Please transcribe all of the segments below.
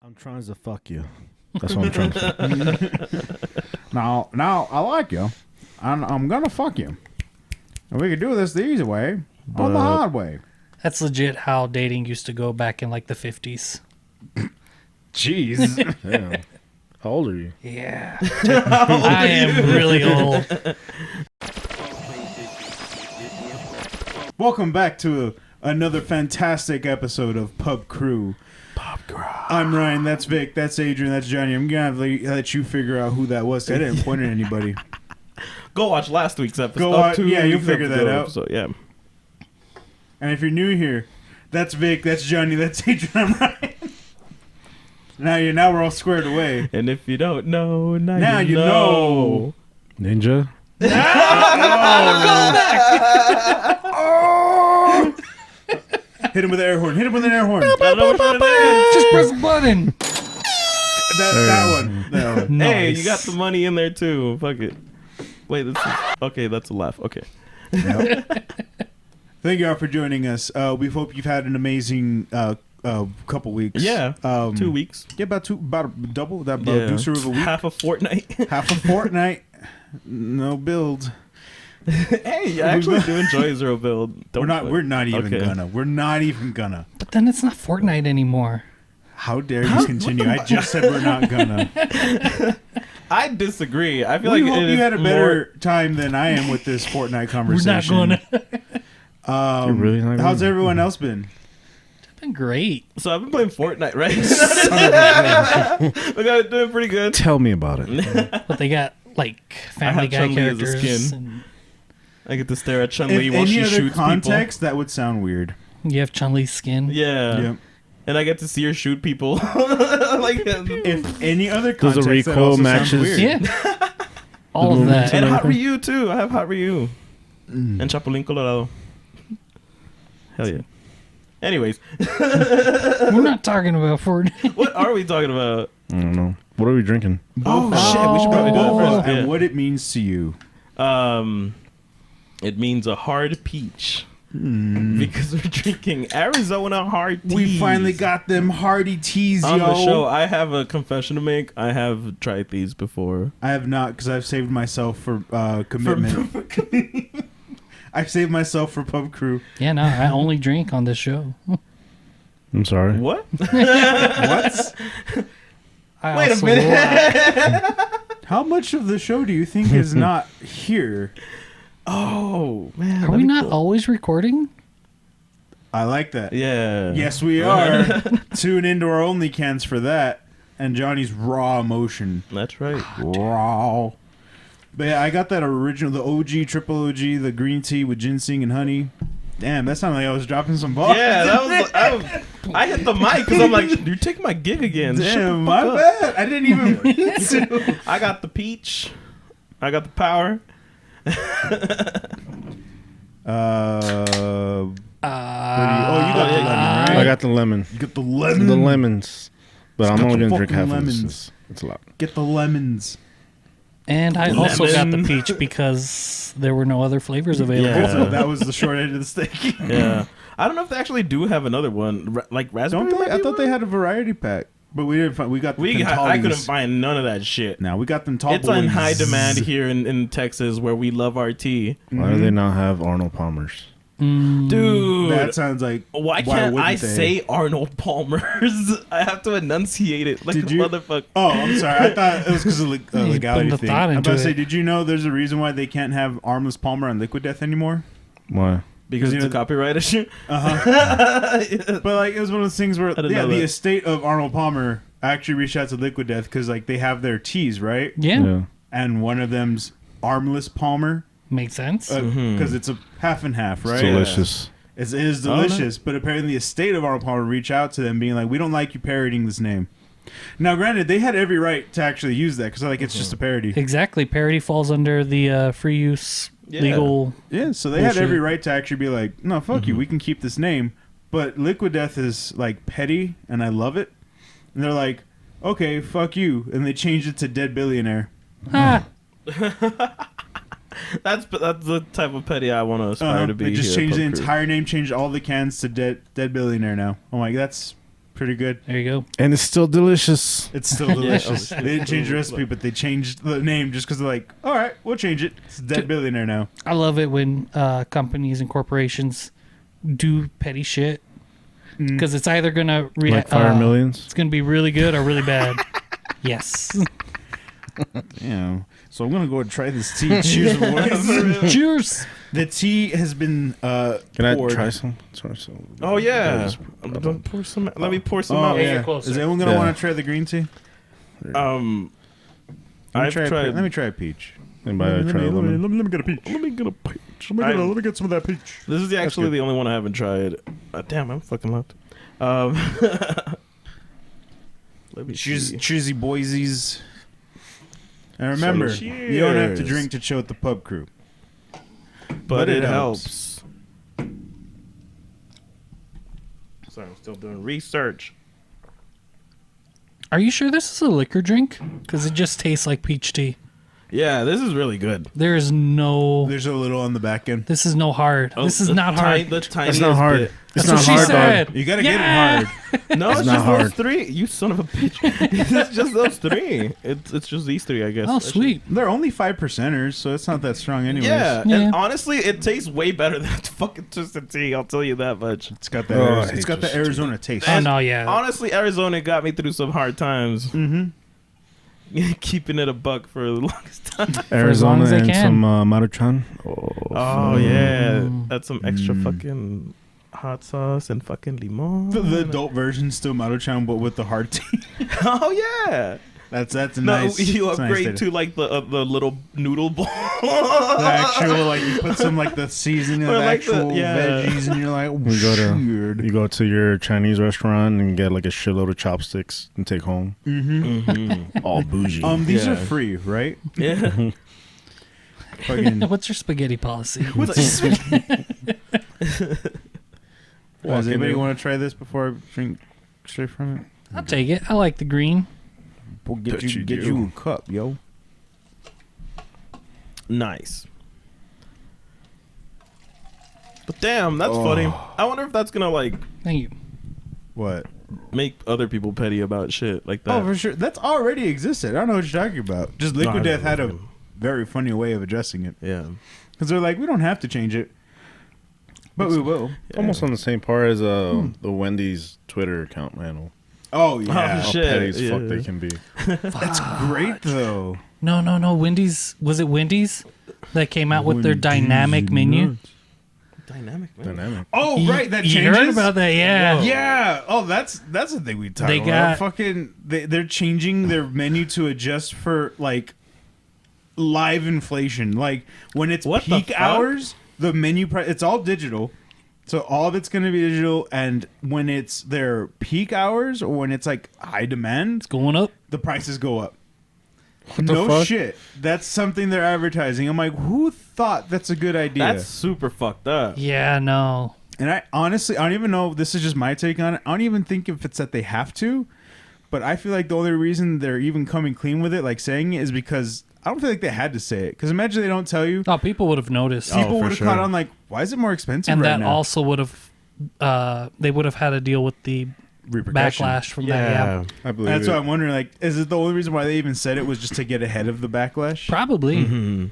I'm trying to fuck you. That's what I'm trying to say. Now, I like you. I'm gonna fuck you. And we can do this the easy way or the hard way. That's legit how dating used to go back in like the 50s. Jeez. Damn. How old are you? Yeah. I am really old. Welcome back to another fantastic episode of Pub Crew. I'm Ryan, that's Vic, that's Adrian, that's Johnny. I'm gonna have to let you figure out who that was. I didn't point at anybody. Go watch last week's episode. Go watch, yeah, you'll figure that out. So yeah. And if you're new here, that's Vic, that's Johnny, that's Adrian, I'm Ryan. Now we're all squared away. And if you don't know, now you know. Ninja? Hit him with an air horn. Hit him with an air horn. Just press the button. That one. Nice. Hey, you got the money in there too. Fuck it. Wait, that's a laugh. Okay. Yep. Thank you all for joining us. We hope you've had an amazing couple weeks. Yeah. 2 weeks. Yeah, about double that booster of a week. Half a fortnight. Half a fortnight. No build. Hey, I actually do enjoy zero build. We're not even gonna. But then it's not Fortnite anymore. How dare you continue? I just said we're not gonna. I disagree. I feel We like hope it you is had a better time than I am with this Fortnite conversation. We're not gonna. You're really not How's gonna? everyone else been? It's been great. So I've been playing Fortnite, right? Son of a bitch. We got it doing pretty good. Tell me about it. But they got like Family have Guy Chun-Li as a characters. skin. And I get to stare at Chun-Li If while any she other shoots context, that would sound weird. you have Chun-Li's skin. people. Yeah. Yep. And I get to see her shoot people. Like, If any other Those context, are that recoil also sounds matches. weird. Yeah. All of that. and Hot Ryu too. I have Hot Ryu. And Chapulín Colorado. Hell yeah. Anyways, We're not talking about Fortnite. what are we talking about? I don't know. What are we drinking? Oh shit, we should probably do Boba that first. and Yeah. what it means to you. It means a hard peach. Because we're drinking Arizona hard teas. We finally got them hearty teas, on yo. the show. I have a confession to make. I have tried these before. I have not, because I've saved myself for commitment. I've saved myself for Pub Crew. Yeah, no, I only drink on this show. I'm sorry. What? What? I Wait a also minute. How much of the show do you think is not here? Oh man, Are we not always recording? I like that. Yeah. Yes, we are. Tune into our OnlyCans for that. And Johnny's raw emotion. That's right. Raw. But yeah, I got that original, the OG, triple OG, the green tea with ginseng and honey. Damn, that sounded like I was dropping some balls. Yeah, I hit the mic because I'm like, you're taking my gig again. Shut the Damn, fuck my up. bad. I didn't even mean to. I got the peach. I got the power. What do you got the lemon, right? I got the lemon. You got the lemon. The lemons. But I'm got only the going to drink fucking half lemons. of this. It's a lot. Get the lemons. And I also got the Lemon. peach because there were no other flavors available. Yeah. Also, that was the short end of the stick. Yeah. I don't know if they actually do have another one, like raspberry. Don't they? might I be thought they one? had a variety pack, but we didn't find. We got the I couldn't Pentales. find none of that shit. Now we got them tall It's on boys. high demand here in Texas where we love our tea. Why do they not have Arnold Palmer's? Dude. That sounds like. Why can't wouldn't I they? say Arnold Palmer's? I have to enunciate it like Did a you? motherfucker. Oh, I'm sorry. I thought it was because of legality putting the thing. thought I'm about to into say, it. did you know there's a reason why they can't have Armless Palmer on Liquid Death anymore? Why? Because you it's a know- copyright issue. But like it was one of those things where didn't yeah, know the that. estate of Arnold Palmer actually reached out to Liquid Death because like they have their teas, right? Yeah, And one of them's Armless Palmer makes sense. because it's a half and half, right? It's delicious. It is Oh, no. delicious, but apparently the estate of Arnold Palmer reached out to them being like, we don't like you parodying this name. Now, granted, they had every right to actually use that because like it's just a parody. Exactly. Parody falls under the free use legal. Yeah, so they had Bullshit. every right to actually be like, no, fuck you, we can keep this name. But Liquid Death is like petty, and I love it. And they're like, okay, fuck you, and they changed it to Dead Billionaire. Ah, That's the type of petty I want to aspire to be. They just here at changed the Pub Crew. entire name, changed all the cans to Dead Billionaire now. I'm like, that's Pretty good. There you go. And it's still delicious. It's still delicious. They didn't change the recipe, but they changed the name just because they're like, all right, we'll change it. It's Dead Billionaire now. I love it when companies and corporations do petty shit because it's either gonna Like Fire Millions. It's gonna be really good or really bad. Yes. Yeah. So I'm gonna go and try this tea. Cheers, boys. Cheers. The tea has been Can I poured. try some? Sorry, so Oh yeah. Just- Don't pour some. Let me pour some Oh out. Yeah, yeah. you're closer. Is anyone gonna Yeah. want to try the green tea? I've Let tried. me try a peach. Anybody try a lemon? Let me get a peach. Let me get a peach. Let me get some of that peach. This is actually good. the only one I haven't tried. Damn, I'm fucking loud. Let me see. Cheersy boysies. And remember, So you don't have to cheers. drink to chill with the pub crew. But it helps. Sorry, I'm still doing research. Are you sure this is a liquor drink? Because it just tastes like peach tea. Yeah, this is really good. There is no. There's a little on the back end. This is no hard. This is the not hard. The tiniest It's not hard. bit. It's That's not what she hard, said. dog. You gotta Yeah. get it hard. No, it's not just hard. those three. You son of a bitch. It's just those three. It's just these three, I guess. Oh, sweet. They're only 5%ers, so it's not that strong anyways. Yeah, Yeah. and honestly, it tastes way better than fucking twisted tea. I'll tell you that much. It's got that. Oh, I it's hate got the Twisted Tea. Arizona taste. Oh, no, yeah. Honestly, Arizona got me through some hard times. Mm-hmm. Keeping it a buck for the longest time. as long Arizona as they and can. some Maruchan. Oh yeah, that's some extra fucking hot sauce and fucking limon. The adult version still Maruchan, but with the hard tea. Oh yeah. That's a No, nice. you it's a nice upgrade data. to like the little noodle bowl. The actual, like, you put some like the seasoning of Or like the- actual yeah. veggies, and you're like, oh, You go to weird. you go to your Chinese restaurant and get like a shitload of chopsticks and take home. Mm-hmm. All bougie. These Yeah. are free, right? Yeah. Fucking. What's your spaghetti policy? Does anybody want to try this before I drink straight from it? I'll take it. I like the green. We'll get Bet you you get do. you a cup, yo. Nice. But damn, that's Oh. funny. I wonder if that's gonna like Thank you. What? make other people petty about shit like that. Oh, for sure. That's already existed. I don't know what you're talking about. Just Liquid No, I Death had a know. very funny way of addressing it. Yeah. Because they're like, we don't have to change it. But we will. Almost on the same par as the Wendy's Twitter account handle. Oh, yeah. Oh, How shit. petty as fuck Yeah. they can be. That's great, though. No. Wendy's. Was it Wendy's that came out with their dynamic menu? Dynamic, man. Dynamic. Oh, You- right. That you changes. heard about that? Yeah. Yeah. Oh, that's the thing we talk They about. got- Fucking, they're changing their menu to adjust for like live inflation. Like when it's What the peak fuck? hours, the menu price. It's all digital, so all of it's gonna be digital. And when it's their peak hours or when it's like high demand, It's going up. the prices go up. the No fuck? shit. That's something they're advertising. I'm like, who thought that's a good idea? That's super fucked up. Yeah, no. And I honestly, I don't even know. This is just my take on it. I don't even think if it's that they have to, but I feel like the only reason they're even coming clean with it, like saying it, is because I don't feel like they had to say it. Because imagine they don't tell you. Oh, people would have noticed. People for would have sure. caught on like, why is it more expensive And right that now? also would have, they would have had to deal with the Repercussion. backlash from that. Yeah, I believe That's it. what I'm wondering. Like, is it the only reason why they even said it was just to get ahead of the backlash? probably. And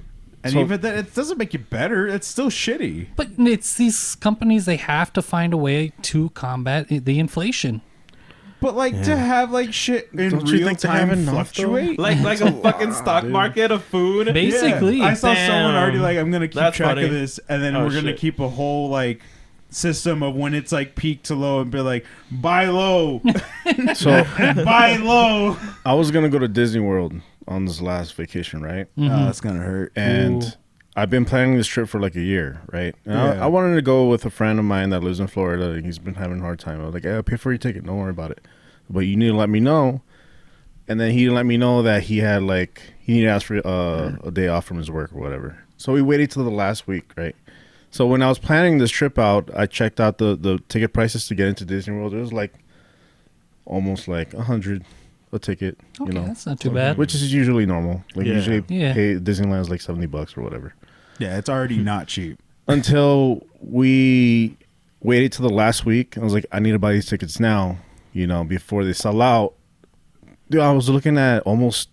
So- even that, it doesn't make you better. It's still shitty. But it's these companies. They have to find a way to combat the inflation. But like to have like shit in Don't you real think they have time enough, though? fluctuate. Like a fucking stock market of food. Basically. I saw Damn. someone already like, I'm gonna keep That's track funny. of this, and then Oh, we're gonna shit. keep a whole like system of when it's like peak to low, and be like, buy low, So buy low. I was gonna go to Disney World on this last vacation, right? Oh, that's gonna hurt. And Ooh. I've been planning this trip for like a year, right? And Yeah. I wanted to go with a friend of mine that lives in Florida. He's been having a hard time. I was like, hey, I'll pay for your ticket. Don't worry about it. But you need to let me know. And then he let me know that he had like, he needed to ask for a day off from his work or whatever. So we waited till the last week, right? So when I was planning this trip out, I checked out the ticket prices to get into Disney World. It was like almost like $100 a ticket, Okay, you know, that's not too bad. which is usually normal. Like Yeah. usually Yeah. pay Disneyland's like $70 or whatever. Yeah, it's already not cheap. Until we waited till the last week. I was like, I need to buy these tickets now before they sell out. Dude, I was looking at almost,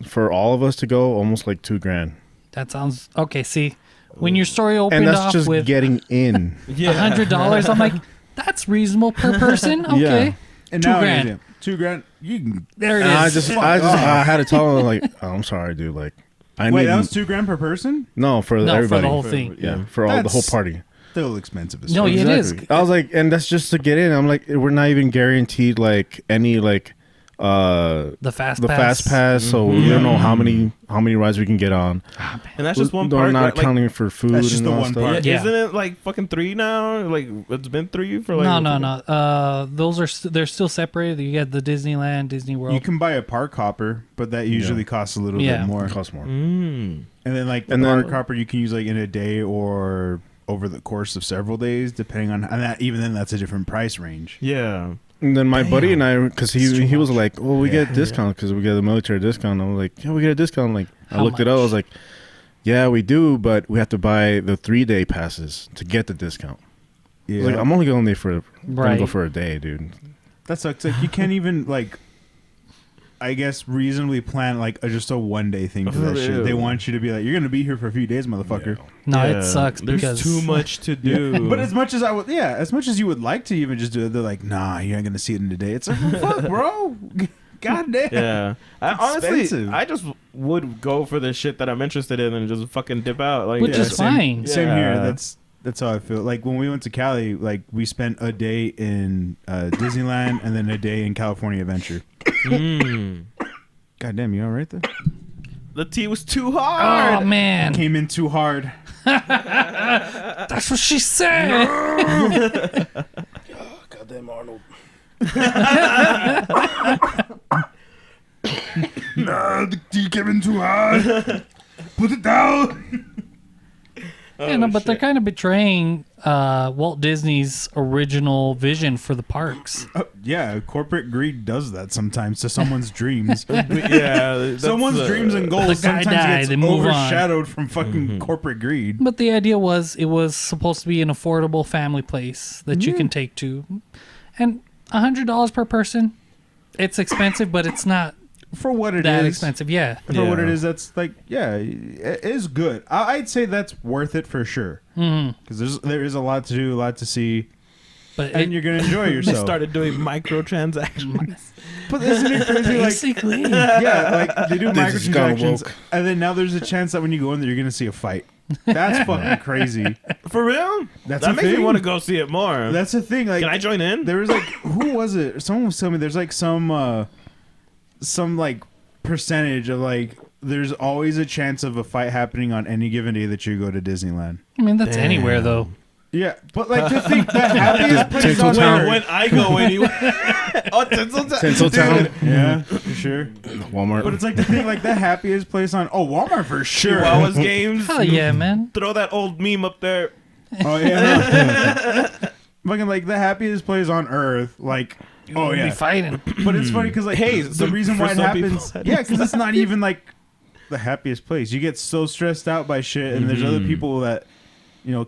for all of us to go, almost like $2,000. That sounds okay. See, when your story opened And that's off just with getting in. $100, I'm like, that's reasonable per person. Okay, Yeah. And $2,000. now $2,000. You can. There it And is. I had to tell him, like, oh, I'm sorry, dude. Like, I Wait, need. that was $2,000 per person. No, for No, everybody. for the whole thing. Yeah, for all the whole That's party. Still expensive as No, fuck. it is. I was like, and that's just to get in. I'm like, we're not even guaranteed like any like The fast pass, so we don't know how many rides we can get on. And that's just one We're part. not like, accounting for food. That's just and the all one stuff. part. Yeah. Isn't it like fucking 3 now? Like it's been 3 for like. No. Those are they're still separated. You got the Disneyland, Disney World. You can buy a park hopper, but that usually costs a little Yeah. bit more. It costs more. Mm. And then like the And then- park hopper, you can use like in a day or over the course of several days, depending on. And that even then, that's a different price range. Yeah. And then my buddy and I, because he was much. like, well, we Yeah. get a discount because we get a military discount. I was like, yeah, we get a discount. Like, I How looked it up. I much? was like, yeah, we do, but we have to buy the 3-day passes to get the discount. I Yeah, was like, I'm only going there gonna Right. go for a day, dude. that sucks. Like you can't even like, I guess reasonably plan like just a 1-day thing for that shit. They want you to be like, you're gonna be here for a few days, motherfucker. no, Yeah. it sucks There's because too much to do. But as much as as much as you would like to even just do it, they're like, nah, you're not gonna see it in a day. It's like, well, fuck, bro. God damn. Yeah. Honestly, expensive. I just would go for the shit that I'm interested in and just fucking dip out. Like, Which Yeah, is same- fine. Same here. Yeah. That's how I feel. Like when we went to Cali, like we spent a day in Disneyland and then a day in California Adventure. Mm. God damn, you all right there? The tea was too hard. Oh man, Came in too hard. that's what she said. Goddamn Arnold. Nah, the tea came in too hard. Put it down. Yeah, no, but they're kind of betraying Walt Disney's original vision for the parks. Yeah, corporate greed does that sometimes to someone's dreams. Yeah. that's, Someone's dreams and goals The guy sometimes died, gets they move on. overshadowed from fucking corporate greed. But the idea was it was supposed to be an affordable family place that you can take to, and $100 per person. It's expensive, but it's not For what it is, that expensive. Yeah, For what it Yeah. is, that's like, yeah, it is good. I'd say that's worth it for sure. Because there is a lot to do, a lot to see, but and you're gonna enjoy They yourself. started doing microtransactions. But isn't it crazy? Like, basically, yeah, like they do They just got microtransactions, woke. and then now there's a chance that when you go in there, you're gonna see a fight. That's fucking crazy. For real? That's that a makes me thing. want to go see it more. That's the thing. Like, Can I join in? there was like, who was it? Someone was telling me there's like some like percentage of like there's always a chance of a fight happening on any given day that you go to Disneyland. I mean that's anywhere though. Yeah, but like to think the happiest place on Tinseltown. earth. when I go anyway. Oh, Tinseltown. Tinseltown. Yeah, for sure. Walmart. But it's like the thing, like the happiest place on Walmart for sure. Chihuahuas games. Hell yeah, man. Throw that old meme up there. Oh yeah, no. Fucking like the happiest place on earth. Like, oh We'll yeah. be fighting. But it's funny because like, Hey, the reason why it for some people, happens, that yeah, is- because it's not even like the happiest place. You get so stressed out by shit, and there's other people that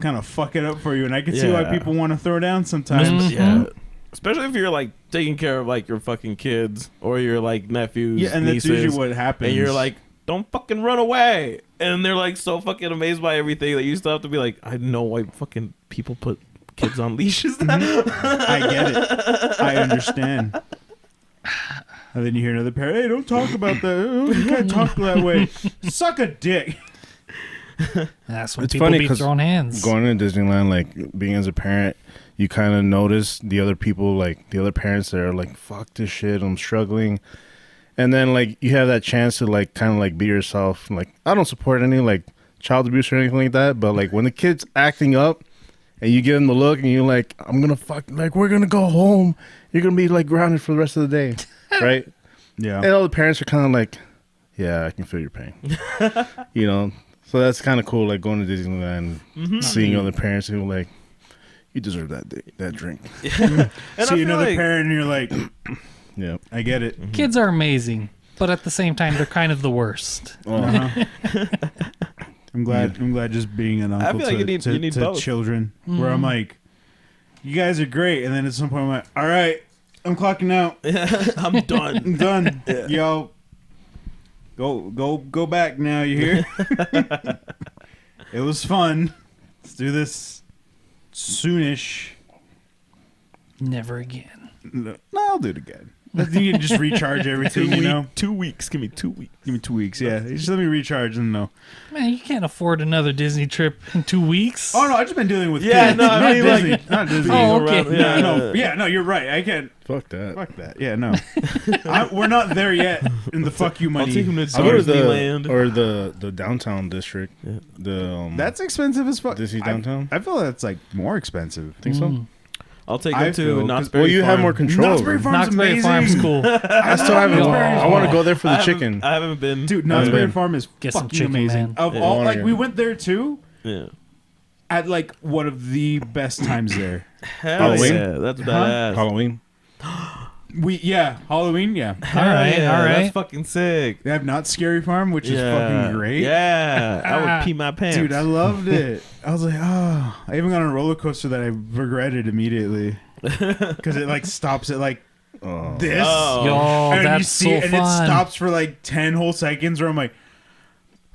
kind of fuck it up for you, and I can see why Yeah. people want to throw down sometimes. Yeah. Especially if you're like taking care of like your fucking kids or your like nephews. Yeah, and that's nieces, usually what happens. And you're like, don't fucking run away. And they're like so fucking amazed by everything that you still have to be like, I know why fucking people put kids on leashes now. I get it. I understand. And then you hear another parent, hey, don't talk about that. Oh, you can't talk that way. Suck a dick. That's when It's people funny be 'cause throwing hands. Going to Disneyland, like being as a parent, you kind of notice the other people, like the other parents that are like, fuck this shit, I'm struggling. And then like you have that chance to like kind of like be yourself. Like I don't support any like child abuse or anything like that, but like when the kid's acting up and you give them the look and you're like, I'm gonna like we're gonna go home. You're gonna be like grounded for the rest of the day, right? Yeah. And all the parents are kind of like, yeah, I can feel your pain, So that's kind of cool, like going to Disneyland, seeing other parents who are like, you deserve that drink. And I See feel another like, parent and you're like, Yeah. I get it. Kids are amazing, but at the same time, they're kind of the worst. Uh-huh. I'm glad just being an uncle feel like to, you need to both. children, where I'm like, you guys are great, and then at some point I'm like, all right, I'm clocking out. I'm done. I'm done. Yo, go back now. You hear? It was fun. Let's do this soonish. Never again. No, I'll do it again. You can just recharge everything, you know? 2 weeks. Give me 2 weeks. Give me 2 weeks, yeah. Just let me recharge and know. Man, you can't afford another Disney trip in 2 weeks. Oh, no, I've just been dealing with Yeah, kids. no, I Not mean, Disney. like- Not Disney. Oh, okay. No, you're right. I can't. Fuck that. Fuck that. Yeah, no. We're not there yet in the fuck you money. I'll take him to I'll go to Disneyland. or the downtown district. Yeah. The That's expensive as fuck. Disney downtown? I feel that's like more expensive. think so. I'll take I him feel- to Knott's Well, Berry you have Farm. more control. Knott's Berry over it. Farm's Knott's Berry amazing. Farm's cool. I still haven't. I want to go there for the I haven't- chicken. I haven't been. Dude, Knott's Berry been. Farm is Get some fucking chicken, amazing. man. Of Yeah. all, I wanna like, go. we went there too Yeah. at like one of the best times there. Hell Halloween? yeah, that's badass. Halloween. Halloween, yeah. All right, yeah, all right. That's fucking sick. They have Knott's Scary Farm, which is fucking great. Yeah, I would pee my pants. Dude, I loved it. I was like, oh, I even got on a roller coaster that I regretted immediately because it like stops at like this. Oh. Yo, and that's you see so it, and fun. it stops for like 10 whole seconds where I'm like,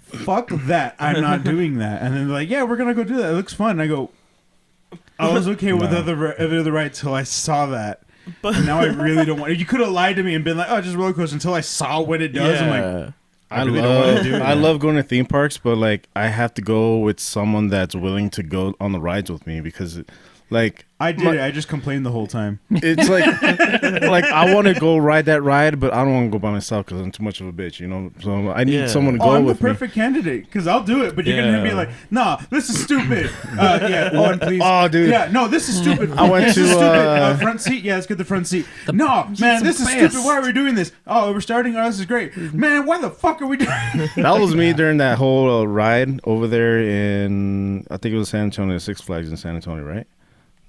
fuck that. I'm not doing that. And then they're like, yeah, we're going to go do that. It looks fun. And I go, I was okay with other rides till I saw that. But now I really don't want. You could have lied to me and been like, "Oh, just roller coaster." Until I saw what it does, I'm like, I really don't want to do it. I love going to theme parks, but like I have to go with someone that's willing to go on the rides with me because, like, I did it. I just complained the whole time. it's like I want to go ride that ride, but I don't want to go by myself because I'm too much of a bitch, you know. So I need someone to go I'm the with me. perfect candidate because I'll do it, but you're gonna be like, "Nah, this is stupid." Yeah, one please. Oh, dude. Yeah, no, this is stupid. I went This is to, stupid. Front seat. Yeah, let's get the front seat. No, man, this is best. stupid. Why are we doing this? Oh, we're starting. Oh, this is great. Man, why the fuck are we doing? That was me during that whole ride over there in I think it was San Antonio, Six Flags in San Antonio, right?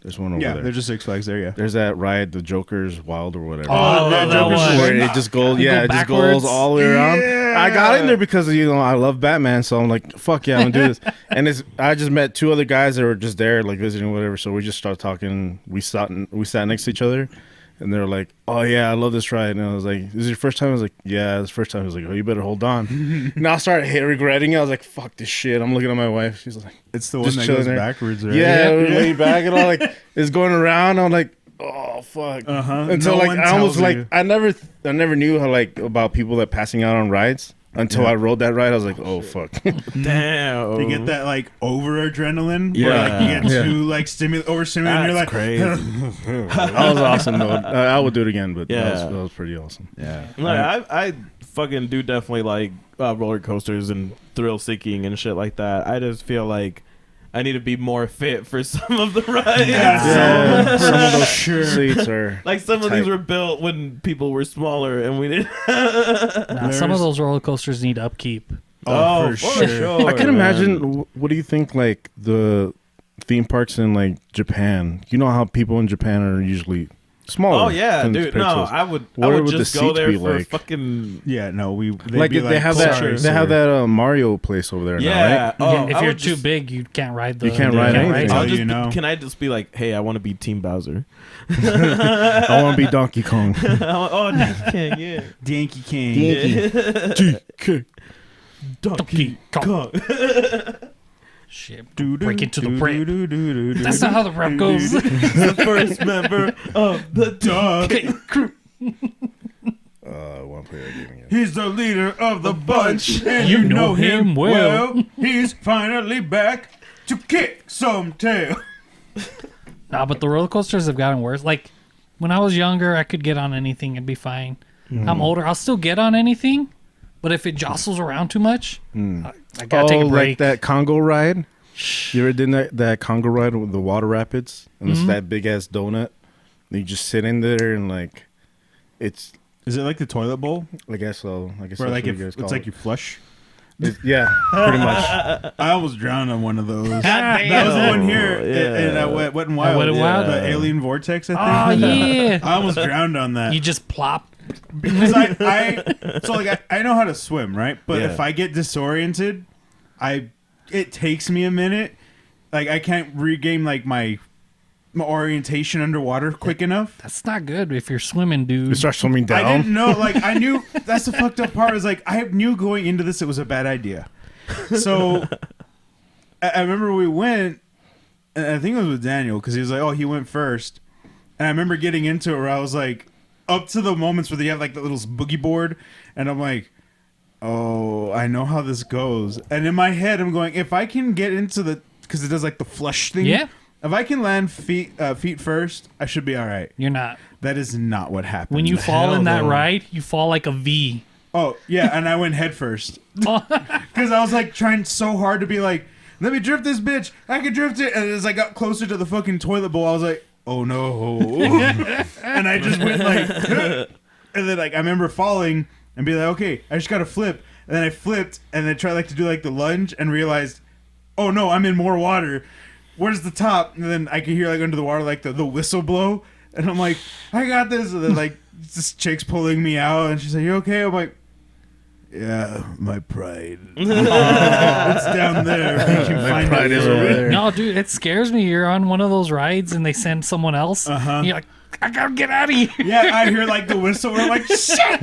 There's one over Yeah, there. there's just Six Flags there. Yeah. There's that ride, the Joker's Wild or whatever. Oh, that that Joker's one. Where it just goes, You yeah, go it just backwards? goes all the way around. Yeah. I got in there because I love Batman, so I'm like, fuck yeah, I'm gonna do this. And I just met two other guys that were just there, like visiting, whatever. So we just started talking. We sat next to each other, and they were like, "Oh yeah, I love this ride." And I was like, "This is your first time?" I was like, "Yeah, it's the first time." I was like, "Oh, you better hold on." Now I started regretting it. I was like, "Fuck this shit." I'm looking at my wife. She's like, It's the one Just that chilling goes there. backwards, right? "Yeah, way back," and all like it's going around. I'm like, "Oh fuck." Until No like one I almost tells like you. I never knew how like about people that passing out on rides until I rode that ride. I was like, "Oh fuck." Damn. You get that like over adrenaline, Yeah. where like you get Yeah. too like overstimulated, and you're like, That's crazy. That was awesome though. I would do it again, but Yeah. that was pretty awesome. yeah. Like, I fucking do definitely like roller coasters and thrill seeking and shit like that. I just feel like I need to be more fit for some of the rides. Yeah, some of those Sure. seats are Like some of these Tight. were built when people were smaller and we didn't. Nah, some of There's- those roller coasters need upkeep. Oh, for sure. I can man. imagine. What do you think? Like the theme parks in like Japan. You know how people in Japan are usually smaller. Oh yeah, dude. compared No, to- I would What would just the go seats there be for like? fucking. Yeah, no, like they have that. culture. They have that Mario place over there. Yeah. Now, right? Oh, Yeah, if I you're would too just- big, you can't ride the. You can't ride anything. I'll I'll just you know. can I just be like, hey, I want to be Team Bowser. I want to be Donkey Kong. Oh, King, yeah. Yankee King. DK. Donkey Kong. Shit, break into the break. That's That's not how the rap goes. The first member of the Donkey crew. I want to play that game again. He's the leader of the bunch, and You know him well. He's finally back to kick some tail. Nah, but the roller coasters have gotten worse. Like when I was younger, I could get on anything and be fine. I'm older, I'll still get on anything, but if it jostles around too much, I gotta take a break. Like that Congo ride. You ever did that Congo ride with the water rapids and it's that big ass donut? And you just sit in there and like, it's. Is it like the toilet bowl, I guess so. I guess where that's like what you guys it's call like it. you flush? Yeah, pretty much. I almost drowned on one of those. damn. That was the one here Yeah. in Wet and Wild. Wet n' Wild? The alien vortex, I Oh think. yeah, I almost drowned on that. you just plop. Because I know how to swim, right? But Yeah. if I get disoriented, it takes me a minute. Like I can't regain like my my orientation underwater quick enough. That's not good if you're swimming, dude. You start swimming I down. didn't know. Like I knew that's the fucked up part. Is like I knew going into this it was a bad idea. So I remember we went, and I think it was with Daniel because he was like, "Oh, he went first." And I remember getting into it where I was like, up to the moments where they have like the little boogie board, and I'm like, "Oh, I know how this goes." And in my head, I'm going, if I can get into the, because it does like the flush thing. Yeah. If I can land feet first, I should be all right. You're not. That is not what happened. When you fall in that no. ride, you fall like a V. Oh yeah, and I went head first because I was like trying so hard to be like, let me drift this bitch. I can drift it. And as I got closer to the fucking toilet bowl, I was like, oh no. And I just went like, and then like I remember falling and be like, okay, I just gotta flip. And then I flipped and then tried like to do like the lunge and realized, oh no, I'm in more water. Where's the top? And then I could hear like under the water like the whistle blow, and I'm like, I got this. And then like this chick's pulling me out, and she's like, you okay? I'm like, yeah, my pride. It's down there. You can My find pride it is for over me. there. No, dude, it scares me. You're on one of those rides and they send someone else. And you're like, I gotta get out of here. Yeah, I hear like the whistle where I'm like, shit.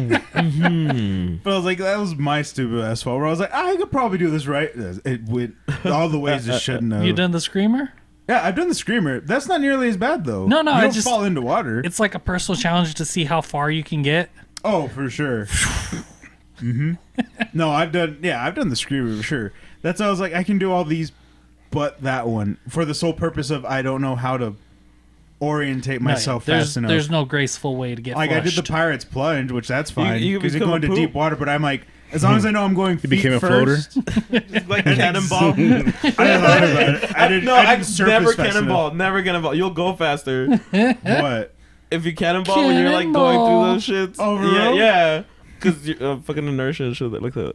But I was like, that was my stupid ass fault. Where I was like, I could probably do this right. It went all the ways it shouldn't have. You done the screamer? Yeah, I've done the screamer. That's not nearly as bad though. No, you I don't just fall into water. It's like a personal challenge to see how far you can get. Oh, for sure. No, I've done the screamer for sure. That's why I was like, I can do all these, but that one for the sole purpose of I don't know how to orientate myself fast enough. There's no graceful way to get like flushed. I did the pirate's plunge, which that's fine You because you become go a into poop. deep water. But I'm like, as long as I know I'm going feet became a first, Just like cannonball. I didn't thought about it. I didn't surface never fast cannonball. Never cannonball. You'll go faster enough. What? if you cannonball when you're like going through those shits. Oh, for yeah, real? yeah. Because fucking inertia and shit. Like the.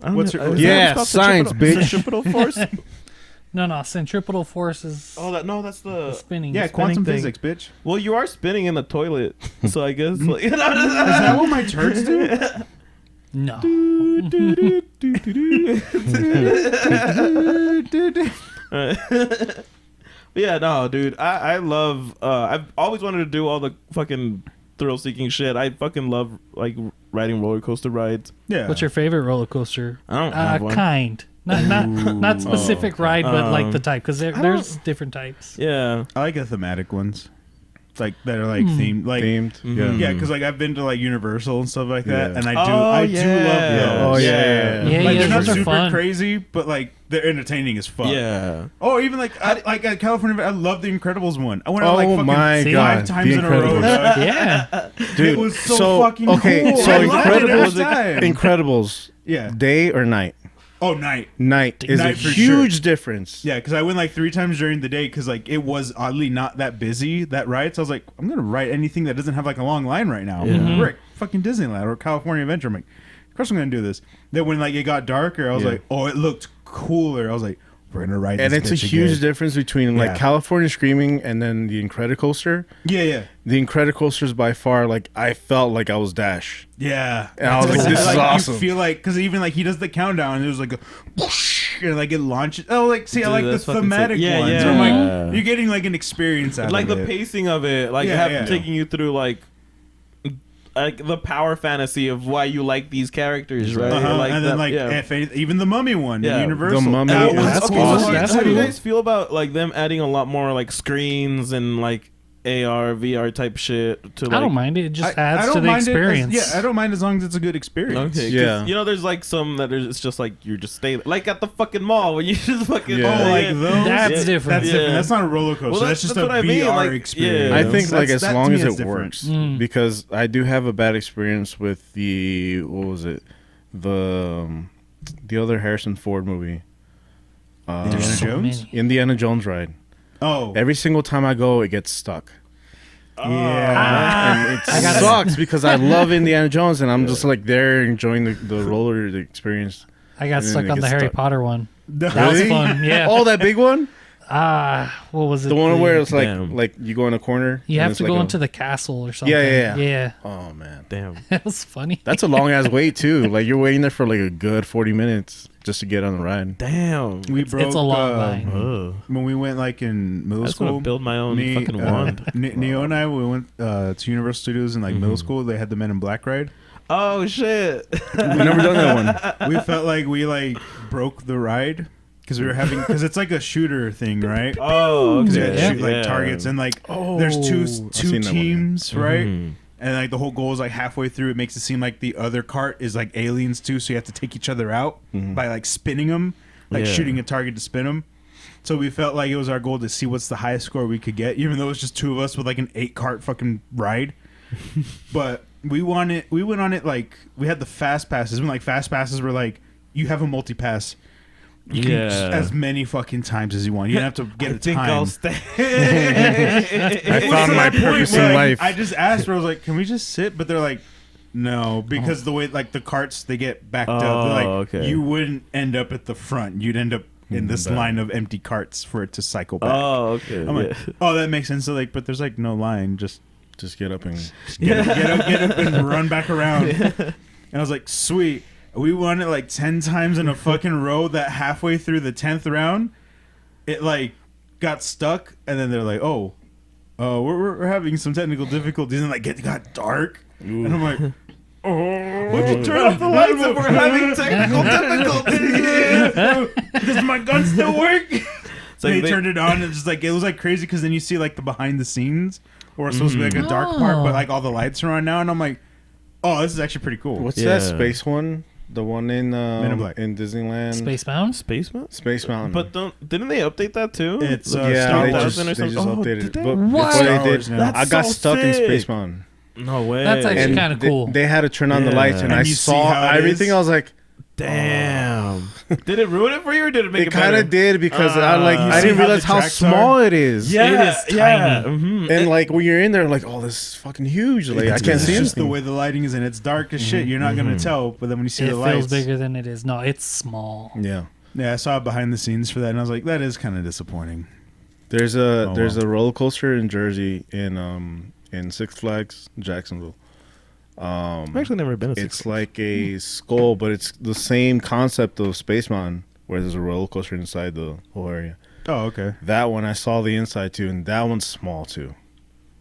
I don't What's know, your- is Yeah, that what's science, called? bitch. Centripetal force. No, centripetal force is Oh, that's the the. spinning. Yeah, spinning quantum thing. physics, bitch. Well, you are spinning in the toilet, so I guess. Like, Is that what my turds do? No. Yeah, no, dude. I love. I've always wanted to do all the fucking thrill-seeking shit. I fucking love like riding roller coaster rides. Yeah. What's your favorite roller coaster? I don't have one. Kind. Not specific ride, but like the type, because there's different types. Yeah. I like the thematic ones, like that are like themed, like Themed. Mhm. yeah, because like I've been to like Universal and stuff like that, Yeah. and I Oh, do yeah. love those. Oh, yeah. Yeah, Like yeah, they're not those are super fun. crazy, but like they're entertaining as fuck. Yeah. Oh, even like like at California, I love the Incredibles one. I went on Oh like fucking my See? god, 5 times The in a row. Incredibles. dog. Yeah. Dude, It was so fucking okay, cool. so I loved it every Incredibles, time. Incredibles, Yeah. day or night? Oh, night. Night is Night a for huge difference. Yeah, because I went like 3 times during the day because like it was oddly not that busy that ride. So I was like, I'm gonna ride anything that doesn't have like a long line right now. Yeah. We're at fucking Disneyland or California Adventure. I'm like, of course I'm gonna do this. Then when like it got darker, I was Yeah. like, oh, it looked cooler. I was like, we're gonna ride. And this it's a bitch huge again. difference between like Yeah. California Screaming and then the Incredicoaster. Yeah. The Incredicoaster is by far like I felt like I was Dash. Yeah. And I was like, this is awesome. You feel like because even like he does the countdown and it was like a whoosh, and like it launches. Oh, like see, I Dude, like the that's fucking thematic sick. Yeah, ones. yeah. So I'm Yeah. like, you're getting like an experience out Like of the it. pacing of it, like Yeah. taking you through like the power fantasy of why you like these characters, right? Uh-huh. Like and then that- like yeah. even the Mummy one, Yeah. in Universal. The Mummy That is was That's okay, cool. so That's how do you cool. guys feel about like them adding a lot more like screens and like AR, VR type shit to like? I don't mind it. It just I adds don't to the mind it as- experience. yeah, I don't mind as long as it's a good experience. Okay, Yeah. yeah. You know, there's like some that it's just like you're just staying like at the fucking mall when you just fucking Yeah. Oh, like those. That's Yeah. different. That's Yeah. different. That's not a roller coaster. Well, that's just that's a what I mean, VR like, experience. yeah. I think like That's- as that to long me as is it different. works, Mm. because I do have a bad experience with the what was it, the other Harrison Ford movie, Indiana There's so Jones? many. Indiana Jones ride. Oh, Every single time I go, it gets stuck. yeah. And it I got sucks because I love Indiana Jones and I'm just like there enjoying the roller experience. I got And then stuck it on the gets Harry stuck. Potter one. That Really? was fun. Yeah. Oh, that big one? What was it? The one where it's Damn. like you go in a corner. you and have it's to like go a- into the castle or something. Yeah. Oh man, Damn. That was funny. that's a long ass wait too. Like you're waiting there for like a good 40 minutes just to get on the ride. Damn. We broke. It's a long line. Ugh. When we went like in I middle just want school. to build my own fucking wand. Neo and I, we went to Universal Studios in like middle school. They had the Men in Black ride. Oh shit. We've never done that one. We felt like we like broke the ride because we were having because it's like a shooter thing, right? Oh, Because okay. you had to shoot Yeah. like targets and like Oh, there's two I've seen that one, teams, right? Mhm. And like the whole goal is like halfway through, it makes it seem like the other cart is like aliens too, so you have to take each other out by like spinning them, like Yeah. shooting a target to spin them. So we felt like it was our goal to see what's the highest score we could get, even though it was just two of us with like an 8-cart fucking ride. But we went on it like we had the fast passes. When like fast passes were like you have a multi pass. You can Yeah. as many fucking times as you want. You don't have to get I a think time. I'll stay. I found my purpose Where, in like, life. I just asked, I was like, "Can we just sit?" But they're like, "No," because the way like the carts they get backed up. They're like, okay. you wouldn't end up at the front. You'd end up in this back. line of empty carts for it to cycle back. Oh, okay. I'm like, oh, that makes sense. So like, but there's like no line. Just Just get up and get up and run back around. And I was like, sweet. We won it like 10 times in a fucking row. That halfway through the 10th round, it like got stuck, and then they're like, "Oh, we're having some technical difficulties," and like it got dark, and I'm like, "Oh, why'd you turn off the lights if we're having technical difficulties? Does my gun still work?" So they turned it on, and just like it was like crazy because then you see like the behind the scenes, or it's supposed to be like a dark part, but like all the lights are on now, and I'm like, "Oh, this is actually pretty cool." what's Yeah. that space one? The one in Black. in Disneyland. Space Mountain? Space Mountain? Space Mountain. But didn't they update that too? It's yeah, Star they Wars. just, or they just something? Oh, updated did it. they? But What? before they Star Wars did, now. I got so stuck in sick. Space Mountain. No way. That's actually And kinda cool. They had to turn on the Yeah. lights, and And I you see saw how it everything. is? I was like, Damn. Did it ruin it for you or did it make it it kind better? of did because I You see didn't how realize the how tracks small it is. Yeah, It is yeah. tiny. Mhm. And like when you're in there, like, oh, this is fucking huge. Like I can't It's see just the anything. way the lighting is, and it's dark as shit. You're not gonna tell, but then when you see It the feels lights, bigger than it is. No, it's small. Yeah. yeah, I saw behind the scenes for that, and I was like, that is kind of disappointing. There's a Oh, there's wow. a roller coaster in Jersey in Six Flags, Jacksonville. I've actually never been to Six It's like a skull, but it's the same concept of Space Mountain, where there's a roller coaster inside the whole area. Oh, okay. That one I saw the inside too, and that one's small too.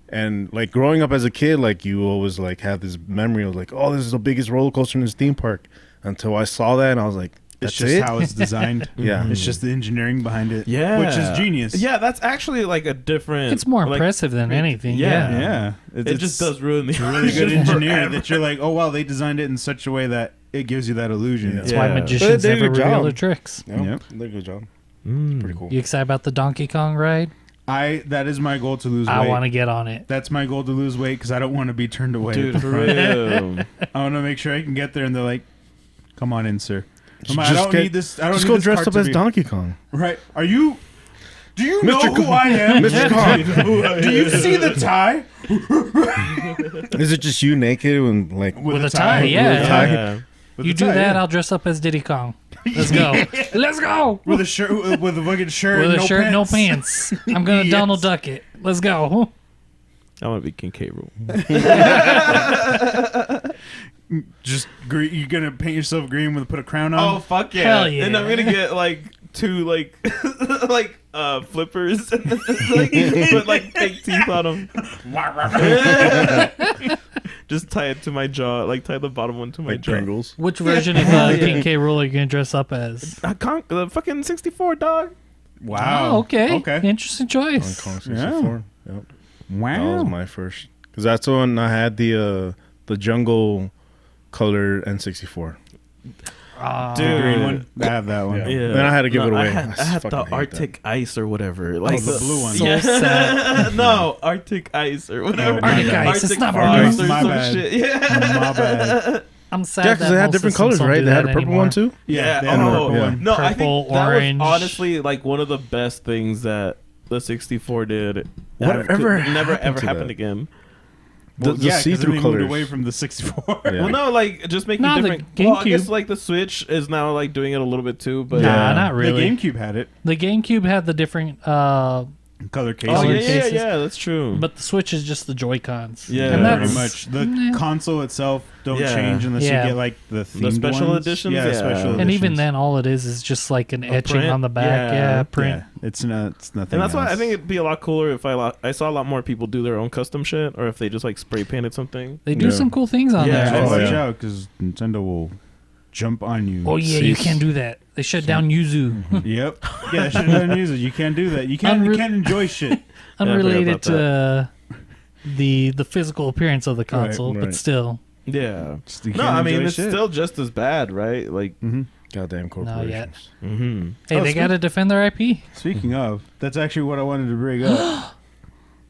And like growing up as a kid, like you always like have this memory of like, oh, this is the biggest roller coaster in this theme park. Until I saw that, and I was like, It's that's just it. how it's designed. Yeah. It's just the engineering behind it. Yeah. Which is genius. Yeah, that's actually like a different. It's more like, impressive than anything. yeah. Yeah. Yeah. It just does ruin the really good engineer forever. that you're like, oh, wow, they designed it in such a way that it gives you that illusion. Yeah. That's Yeah. why But magicians they did a never good reveal job. their tricks. Yep. Yep. They did a good job. Mm. Pretty cool. You excited about the Donkey Kong ride? That is my goal to lose weight. I want to get on it. That's my goal to lose weight because I don't want to be turned away. Dude, at the for front. real. I want to make sure I can get there, and they're like, "Come on in, sir." I'm Just like, I don't get- need this. I don't Just need go this dressed cart up to as be-" Donkey Kong. Right? Are you? Do you know Mr. who I am? Mr. Kong. Do you see the tie? Is it just you naked and like With a tie, yeah. With a tie? Yeah. With You the do tie, that, yeah. I'll dress up as Diddy Kong. Let's go. Let's go. With a shirt, with a fucking shirt, With and a no shirt, pants. no pants. I'm going to Yes. Donald Duck it. Let's go. I want to be King K. Rool. Just green. You're gonna paint yourself green with put a crown on. Oh fuck yeah! Hell yeah. And I'm gonna get like two like like flippers, like, put like fake teeth on them. Just tie it to my jaw, like tie the bottom one to my Like jaw. Pringles. Which version of King K. Rool are you going to dress up as? The fucking 64 dog. Wow. Oh, okay. Okay. Interesting Donkey choice. Kong 64. Yep. That was Wow. my first. Because that's the one I had the jungle color N64. Ah. The green one. I have that one. Yeah. Then I had to give it away. I had I the fucking hate Arctic Ice or whatever. Like the blue one. So Yeah. sad. No, Arctic Ice or whatever. Oh, Arctic Ice, it's not Frost blue. or My some bad. shit. Yeah. My bad. I'm sad Yeah, because that they had most different systems colors, don't right? do They had that a purple anymore. one too. Yeah. they Oh, had a purple one. no, I Purple, think that orange. was honestly like one of the best things that the 64 did. Whatever Never happened ever to happened that? again. Well, the yeah, 'cause see-through then they moved colors. away from the 64. Yeah. Well, no, like just making No, the different. Well, I GameCube. guess like the Switch is now like doing it a little bit too, but Nah, not really. The GameCube had it. The GameCube had the different, Color casing. Oh Color yeah, cases. that's true. but the Switch is just the Joy-Cons. Yeah, and Pretty that's much. The Nah. console itself don't Yeah. change unless Yeah. you get like the themed special ones. editions? Yeah, Yeah. special editions. And even then, all it is just like an etching print? on the back. Yeah, print. Yeah, it's not. It's nothing. And that's why I else. think it'd be a lot cooler if I saw a lot more people do their own custom shit, or if they just like spray painted something. They do Yeah. some cool things on Yeah. there. Just Oh, watch yeah. out because Nintendo will jump on you. Oh yeah, you Cease. can't do that. They shut down Yuzu. Yep. Yeah, shit doesn't use it. You can't do that. You can't. You can't enjoy shit. I forgot Unrelated about to the physical appearance of the console, right. but still. Yeah. Just, you No, can't I mean enjoy it's shit. still just as bad, right? Like, Mhm. Goddamn corporations. yet. mm-hmm. Hey, Oh, they got to defend their IP. Speaking of, that's actually what I wanted to bring up.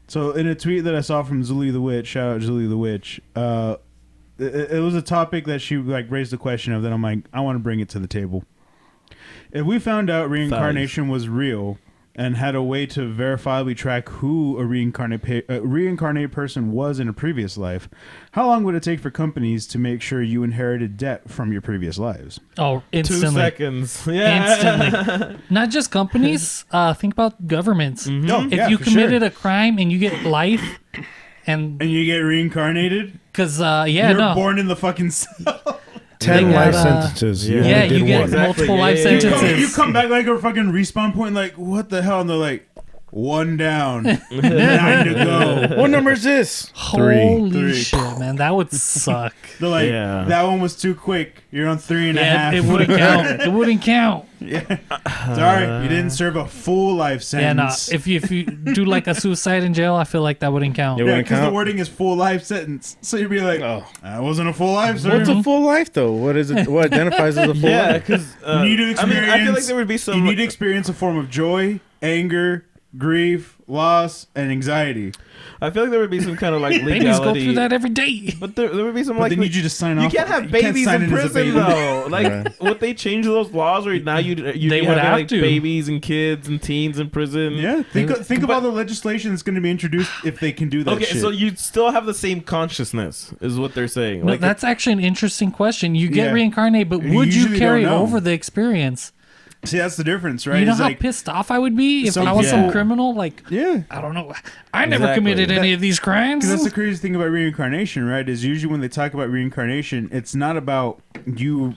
So, in a tweet that I saw from Zuli the Witch, shout out Zuli the Witch, it was a topic that she like raised the question of. That I'm like, I want to bring it to the table. If we found out reincarnation was real and had a way to verifiably track who a reincarnated person was in a previous life, how long would it take for companies to make sure you inherited debt from your previous lives? Oh, 2 instantly. seconds. Yeah. Instantly. Not just companies. Think about governments. No, If you committed a crime and you get life, and and you get reincarnated, because you're no, born in the fucking cell. 10 They life got, sentences. yeah. only yeah, did you get one. Exactly. multiple life Yeah, yeah, yeah. sentences. You come back like a fucking respawn point, like, what the hell? And they're like, 1 down, 9 to go. What number is this? Holy Three. shit, man, that would suck. They're like, Yeah. that one was too quick. You're on 3.5. Yeah, it wouldn't count. It wouldn't count. Yeah. Sorry, you didn't serve a full life Yeah, no. sentence. If you do like a suicide in jail, I feel like that wouldn't count. Yeah, Yeah, wouldn't because the count? wording is full life sentence. So you'd be like, Oh. that wasn't a full life, sir. What's a full life though? What is it? What identifies as a full Yeah, life? because You need to experience. I feel like there would be you some. need to experience a form of joy, anger, grief, loss, and anxiety. I feel like there would be some kind of like Babies go legality. through that every day. But there would be some But like they need you to sign you off. can't have You can't babies sign in in as a prison baby. though. Like, Right. would they change those laws, or now you'd They be would having, have like to. babies and kids and teens in prison? Yeah, think of But- all the legislation that's going to be introduced if they can do that. Okay, shit. so you'd still have the same consciousness, is what they're saying. No, Like, that's actually an interesting question. You get Yeah. reincarnated, but You would you usually carry don't know. over the experience? see, that's the difference, right? You know It's how like, pissed off I would be if Some I was some people- criminal? Like, yeah. I don't know. I never Exactly. committed any of these crimes. Because that's the crazy thing about reincarnation, right? Is usually when they talk about reincarnation, it's not about you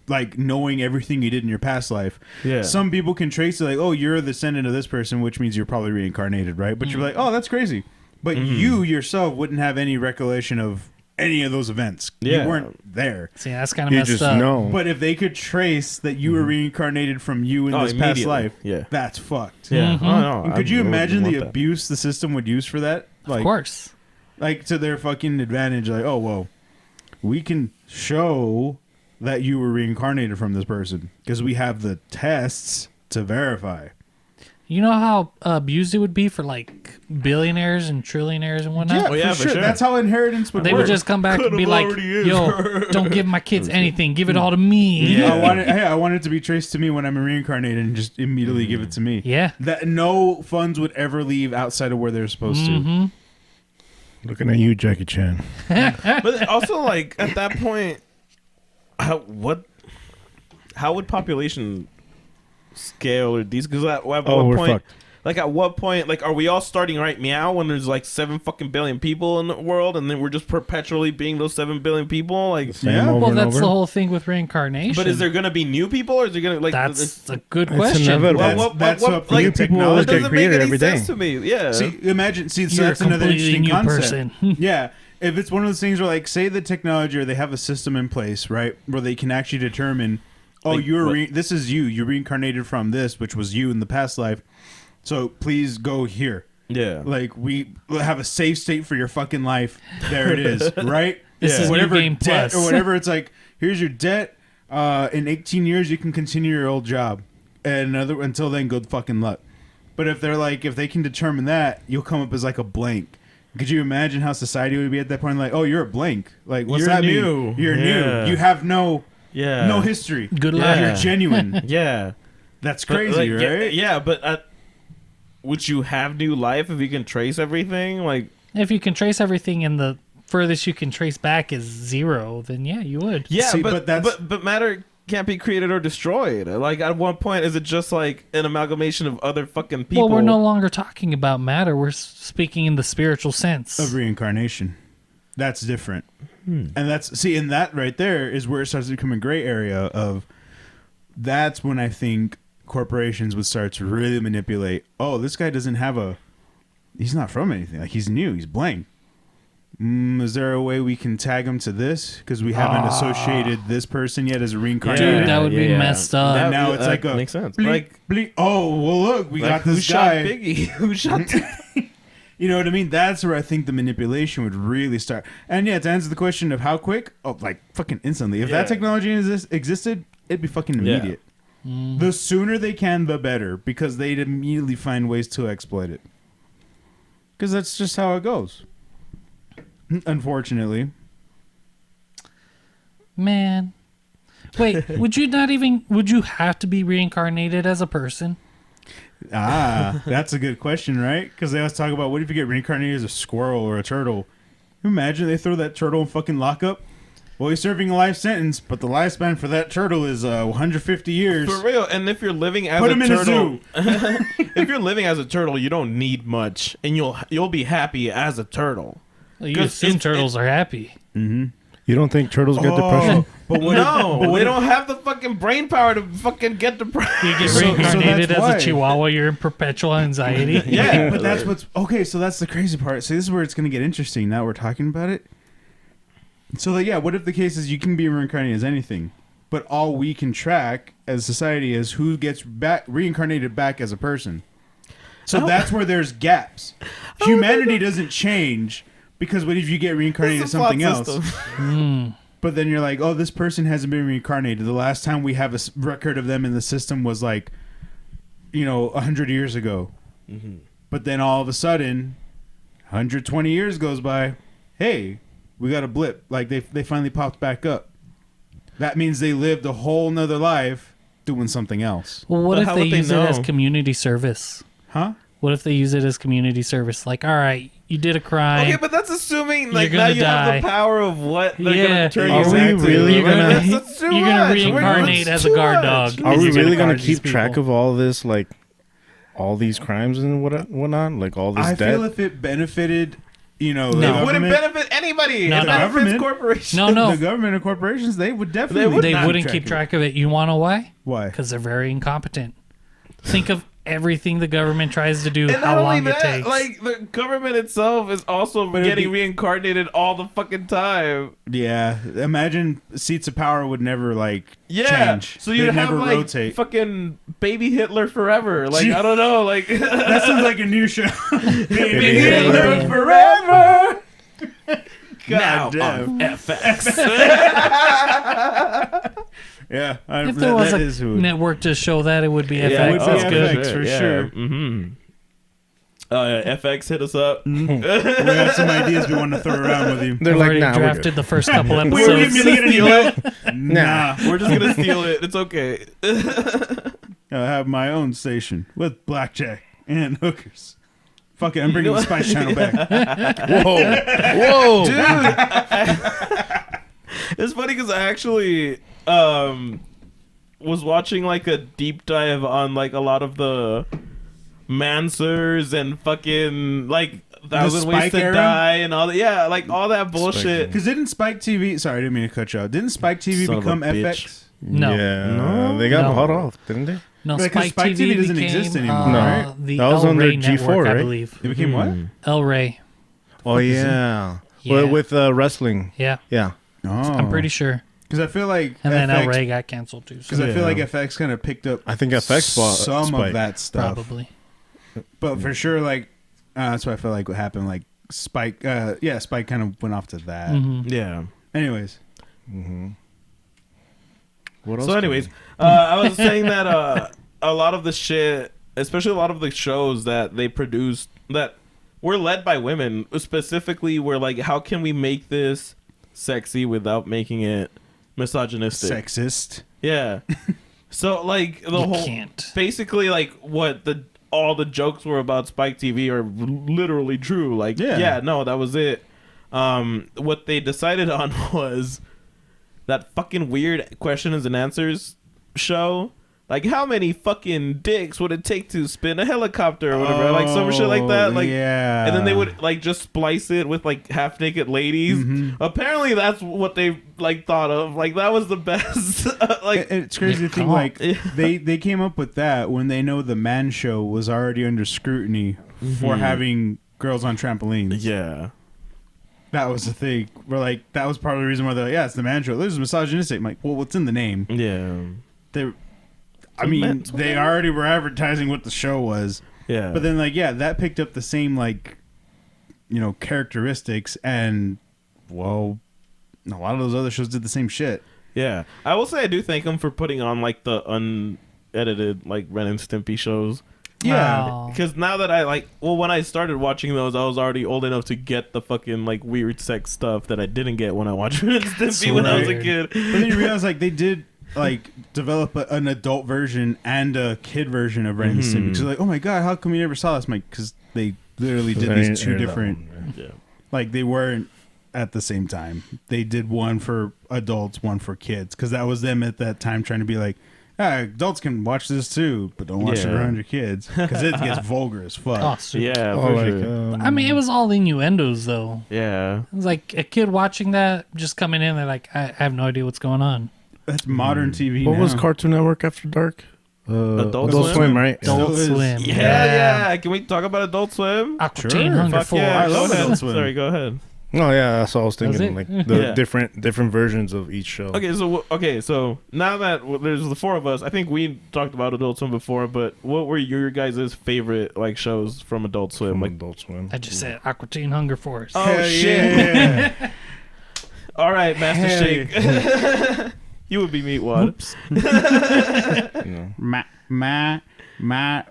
like knowing everything you did in your past life. Yeah. Some people can trace it like, oh, you're a descendant of this person, which means you're probably reincarnated, right? But you're like, oh, that's crazy. But you yourself wouldn't have any recollection of any of those events. Yeah. You weren't there. See, that's kind of You messed just up. know. But if they could trace that you were reincarnated from you in this past immediately. life, Yeah. that's fucked. yeah. Mhm. Oh, no, And I could you wouldn't imagine the want that. abuse the system would use for that? Like, Of course. like to their fucking advantage. Like, oh well, we can show that you were reincarnated from this person because we have the tests to verify. You know how abused it would be for like billionaires and trillionaires and whatnot? Oh, yeah, for sure. That's how inheritance would They work. would just come back and be Could've like, already is. yo, don't give my kids anything. Give it all to me. Yeah. I want it to be traced to me when I'm reincarnated and just immediately give it to me. Yeah. That no funds would ever leave outside of where they're supposed to. Mhm. Looking at you, Jackie Chan. But also, like at that point, how would population scale or these? Because at what Oh, we're point, fucked. like at what point, like are we all starting right meow when there's like 7 fucking billion people in the world, and then we're just perpetually being those 7 billion people? Like, Same Yeah. over Well, and that's over. the whole thing with reincarnation. but is there gonna be new people, or is there gonna like? That's a good It's question. inevitable. That's what like, new people technology- always that get doesn't created make any every day. sense to me. Yeah. See, imagine. See, so You're that's a another completely interesting new concept. person. Yeah, if it's one of those things where, like, say the technology or they have a system in place, right, where they can actually determine, oh, Like, you're what? this is you. You're reincarnated from this, which was you in the past life. So please go here. yeah. Like, we have a safe state for your fucking life. There it is, right? This is New whatever Game debt Plus. or whatever. It's like, here's your debt. In 18 years, you can continue your old job, and until then, good fucking luck. But if they're like, if they can determine that, you'll come up as like a blank. Could you imagine how society would be at that point? Like, oh, you're a blank. Like, what's You're that new. mean? You're Yeah. new. You have no Yeah. history. Good Yeah. luck. You're genuine. Yeah. That's But, crazy, like, right? Yeah, but would you have new life if you can trace everything? Like, If you can trace everything in the furthest you can trace back is 0, then yeah, you would. Yeah, See, but that's matter can't be created or destroyed. Like, at one point, is it just like an amalgamation of other fucking people? Well, we're no longer talking about matter. We're speaking in the spiritual sense. of reincarnation. That's different. And and that right there is where it starts to become a gray area of. That's when I think corporations would start to really manipulate. Oh, this guy doesn't have he's not from anything. Like, he's new. He's blank. Is there a way we can tag him to this? Because we haven't associated this person yet as a reincarnated. Dude, that would be messed up. And now it's like a makes sense. bleep, Like, bleep. Oh, well, look, we got who this shot guy. Biggie? Who shot? You know what I mean? That's where I think the manipulation would really start. And yeah, to answer the question of how quick, like fucking instantly. If that technology existed, it'd be fucking immediate. The sooner they can, the better, because they'd immediately find ways to exploit it. Because that's just how it goes. Unfortunately. Man. Wait, would you have to be reincarnated as a person? That's a good question, right? Because they always talk about, what if you get reincarnated as a squirrel or a turtle? Can you imagine they throw that turtle in fucking lockup? Well, he's serving a life sentence, but the lifespan for that turtle is 150 years. For real. And if you're living as Put a him turtle, in a zoo. if you're living as a turtle, you don't need much, and you'll be happy as a turtle. Well, you 'Cause assume turtles are happy. You don't think turtles get depression? But what They don't have the fucking brain power to fucking get depressed. You get So reincarnated that's as why. a chihuahua, you're in perpetual anxiety. Yeah, but that's what's okay. So that's the crazy part. So this is where it's going to get interesting. Now we're talking about it. So what if the case is you can be reincarnated as anything, but all we can track as society is who gets reincarnated back as a person. So that's where there's gaps. Humanity doesn't change because what if you get reincarnated as something else? But then you're like, oh, this person hasn't been reincarnated. The last time we have a record of them in the system was 100 years ago. But then all of a sudden, 120 years goes by. Hey, we got a blip. Like they finally popped back up. That means they lived a whole nother life doing something else. Well, what But if how they would they use it as know? community service? Huh? What if they use it as community service? Like, all right, you did a crime. Okay, but that's assuming like You're now gonna you have die. the power of what they're Yeah. gonna turn Are you we into. really You're gonna- That's too you're gonna much. reincarnate That's as a too guard much. dog. Are we You're really gonna gonna guard keep these track people. of all this, like all these crimes and whatnot, like all this I debt? feel if it benefited, the No. It wouldn't government, benefit anybody. No, It no. benefits Government. corporations. No. the government and corporations, they would definitely. They not wouldn't keep track of it. You want to know why? Why? Because they're very incompetent. Think of everything the government tries to do, And how not only long it that, takes. like the government itself is also But it'd getting be- reincarnated all the fucking time. Yeah, imagine seats of power would never Yeah, change. so you'd They'd have never like rotate. fucking baby Hitler forever. Like I don't know, like That sounds like a new show. Baby Hitler forever. God damn. damn. FX. Yeah, if there was that a is who. network to show that, it would be it FX. would be That's good. FX. for sure. Mm-hmm. FX hit us up. We have some ideas we want to throw around with you. They're I've like, already nah, we're drafted good. the first couple We were episodes. gonna get an email. Nah, We're just gonna steal it. It's okay. I have my own station with blackjack and hookers. Fuck it, I'm bringing the Spice Channel back. Whoa, Dude. It's funny because I actually was watching like a deep dive on like a lot of the Mansers and fucking like Thousand Ways Spike to era? Die and all that. Yeah, like all that bullshit. Because didn't Spike TV? Sorry, I didn't mean to cut you out. Didn't Spike TV Son of a become bitch. FX? No. Yeah, No. they got No. bought off, didn't they? No, Right, 'cause Spike, Spike TV doesn't became, exist anymore, No. right? The That was El under Rey G4, network, I right? believe. It became what? El Rey. Oh yeah, Yeah. Well, with wrestling. Yeah, Yeah, Oh, I'm pretty sure. Because I feel like And then El FX. Rey got canceled too. Because So I feel like Yeah. FX kind of picked up. I think FX bought some Spike. of that stuff. probably. But for sure, like that's what I feel like what happened. Like Spike, Spike kind of went off to that. Mhm. Yeah. Anyways, What else? So, anyways, I was saying that a lot of the shit, especially a lot of the shows that they produced that were led by women, specifically were like, how can we make this sexy without making it misogynistic? sexist. Yeah. So like the You whole, can't. basically like what all the jokes were about Spike TV are literally true. Like Yeah. yeah, no, that was it. what they decided on was that fucking weird questions and answers show. Like, how many fucking dicks would it take to spin a helicopter or whatever? Like, some shit like that. Like, yeah. and then they would, like, just splice it with, like, half-naked ladies. Apparently, that's what they, like, thought of. Like, that was the best. Like, it's crazy to think, like, they came up with that when they know the Man Show was already under scrutiny for having girls on trampolines. yeah. That was the thing. We're like, that was part of the reason why they're like, yeah, it's the Man Show. This is misogynistic. I'm like, well, what's in the name? Yeah. They already were advertising what the show was. Yeah. But then, like, yeah, that picked up the same, like, you know, characteristics. And, well, a lot of those other shows did the same shit. Yeah. I will say I do thank them for putting on, like, the unedited, like, Ren and Stimpy shows. Yeah. Wow. Because now that when I started watching those, I was already old enough to get the fucking, like, weird sex stuff that I didn't get when I watched Ren and Stimpy when I was a kid. But then you realize, like, they did, like, develop an adult version and a kid version of Ren and Stimpy. Because like, oh my god, how come we never saw this? I'm like, because they literally did these two different. Yeah. Like, they weren't at the same time. They did one for adults, one for kids. Because that was them at that time trying to be like, adults can watch this too, but don't watch it around your kids. Because it gets vulgar as fuck. Oh, super. Yeah, Oh, for like, sure. I mean, it was all innuendos, though. Yeah. It was like a kid watching that, just coming in, they're like, I have no idea what's going on. That's modern TV what now. was Cartoon Network after dark? Adult Swim, Swim, right? Adult Swim. Yeah. Can we talk about Adult Swim? Aqua Sure. Teen Hunger Fuck Force. yeah. I love Go ahead. Adult Swim. Sorry, go ahead. Oh yeah, that's what I was thinking. Was Like it? the Yeah. different versions of each show. Okay, so now that there's the four of us, I think we talked about Adult Swim before, but what were your guys' favorite, like, shows from Adult Swim? From Like, Adult Swim. I just said Aqua Teen Hunger Force. oh Hell shit! yeah. All right, Master Hell Shake. You would be Meatwad. Oops. You know. My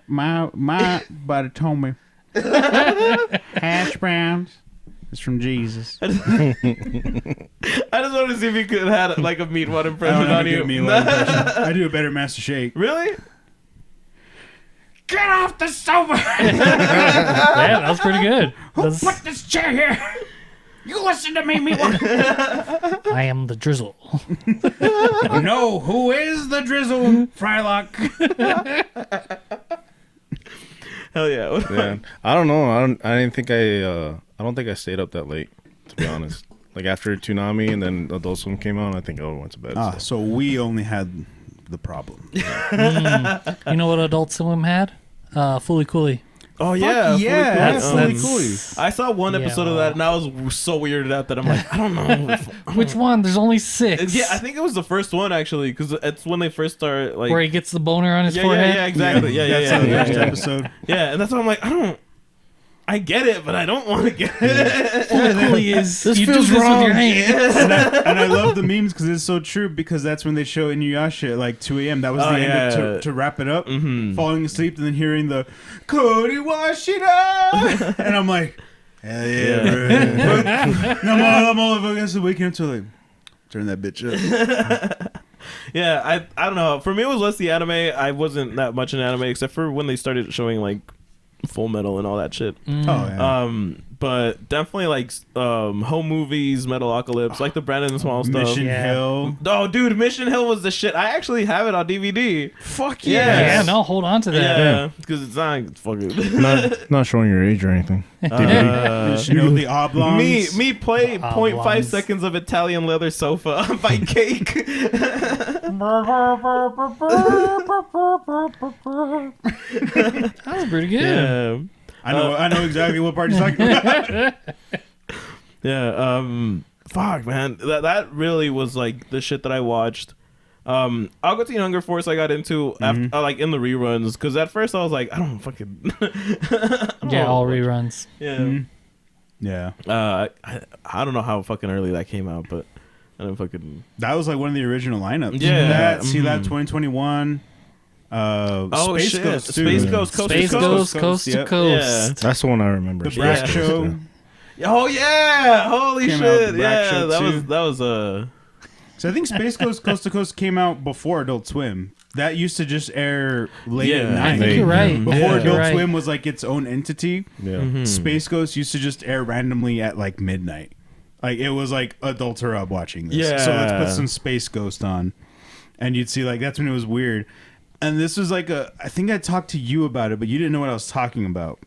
buddy told me hash browns is from Jesus. I just wanted to see if you could have like a Meatwad I don't impression have on a you. good Meatwad impression. I do a better Master Shake. Really? Get off the sofa! Yeah, that was pretty good. Put this chair here. You listen to me, Meatwad. I am the drizzle. No, who is the drizzle? Frylock. Hell yeah. Yeah, I don't know. I don't think I stayed up that late, to be honest. Like after Toonami and then Adult Swim came out, I think I went to bed. Ah, so we only had the problem. You know what Adult Swim had? Fully Cooley. Oh yeah, yeah, Fully Fully Cooley. Cooley. I saw one episode of that and I was so weirded out that I'm like, I don't know. Which one? There's only 6. Yeah, I think it was the first one actually, because it's when they first start like. Where he gets the boner on his yeah, forehead. yeah, exactly. Yeah, That's yeah, the yeah. first episode. Yeah, and that's why I'm like, I get it, but I don't want to get it. Fully Cooley is This you do feels this with wrong. your hand. And I love the memes because it's so true, because that's when they show Inuyasha at like 2 a.m. That was the end to wrap it up. Falling asleep and then hearing the Cody Washida. And I'm like, hell yeah, bro. And I'm all fucking waking up to like, turn that bitch up. Yeah, I don't know. For me, it was less the anime. I wasn't that much in anime except for when they started showing like Full Metal and all that shit. Oh, yeah. But definitely like home movies, Metalocalypse, like the Brandon Small stuff. Mission Yeah. Hill. Oh, dude, Mission Hill was the shit. I actually have it on DVD. Fuck yeah. Yeah, no, hold on to that. Yeah, because it's not fucking. Not showing your age or anything. Mission Hill, the Oblongs. Me play 0.5 Oblongs. seconds of Italian leather sofa on my cake. That was pretty good. Yeah. I know exactly what part he's talking about. Yeah, fuck, man. That really was like the shit that I watched. Aqua Teen Hunger Force I got into after, like in the reruns, because at first I was like, I don't fucking. Yeah, all reruns. Yeah. Yeah. I don't know how fucking early that came out, but I don't fucking. That was like one of the original lineups. Yeah. That, See That 2021. Oh Space shit! Ghost, too. Space Ghost, Coast Space to Coast. Goes Coast to Yep. Coast. That's the one I remember. The Brack Yeah. Show. Oh yeah! Holy Came out shit! the Brack Yeah, Show, that too. was So I think Space Ghost Coast to Coast came out before Adult Swim. That used to just air late at Yeah. night. I think you're right. Before Yeah, you're Adult right. Swim was like its own entity, Yeah. Space Ghost used to just air randomly at like midnight. Like it was like adults are up watching this. Yeah. So let's put some Space Ghost on, and you'd see like that's when it was weird. And this was like I think I talked to you about it, but you didn't know what I was talking about.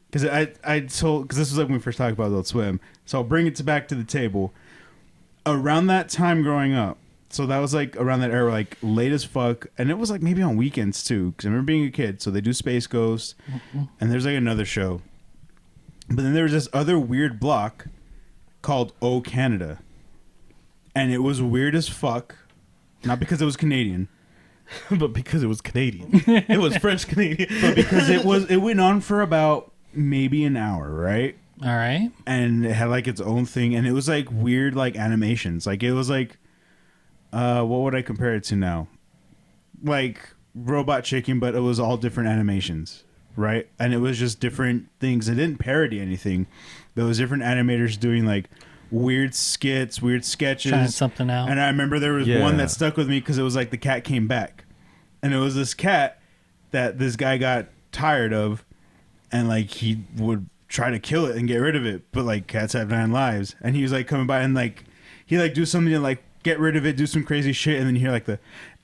Because because this was like when we first talked about Adult Swim. So I'll bring it back to the table. Around that time growing up, so that was like around that era, like late as fuck, and it was like maybe on weekends too. Because I remember being a kid, so they do Space Ghost, and there's like another show. But then there was this other weird block called Oh Canada, and it was weird as fuck. Not because it was Canadian. But because it was Canadian. It was French Canadian. But because it went on for about maybe an hour, right? All right. And it had like its own thing, and it was like weird like animations. Like it was like what would I compare it to now? Like Robot Chicken, but it was all different animations, right? And it was just different things. It didn't parody anything. There was different animators doing like weird skits, weird sketches, Trying something out. And I remember there was one that stuck with me because it was like the cat came back, and it was this cat that this guy got tired of, and like he would try to kill it and get rid of it, but like cats have 9 lives, and he was like coming by and like he like do something to like get rid of it, do some crazy shit, and then you hear like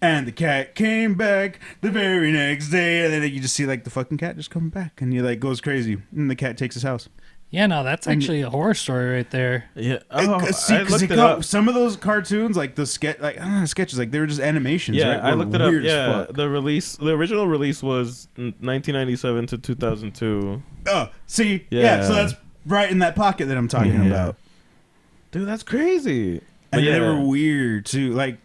and the cat came back the very next day, and then you just see like the fucking cat just coming back, and he like goes crazy, and the cat takes his house. Yeah, no, that's actually a horror story right there. Yeah. See, I looked it got up. some of those cartoons, like the sketches, like they were just animations. Yeah, right? I looked it up. Weird as Yeah, fuck. the original release was 1997 to 2002. Oh, see, yeah. So Yeah. that's right in that pocket that I'm talking about. Dude, that's crazy. And But they were weird too. Like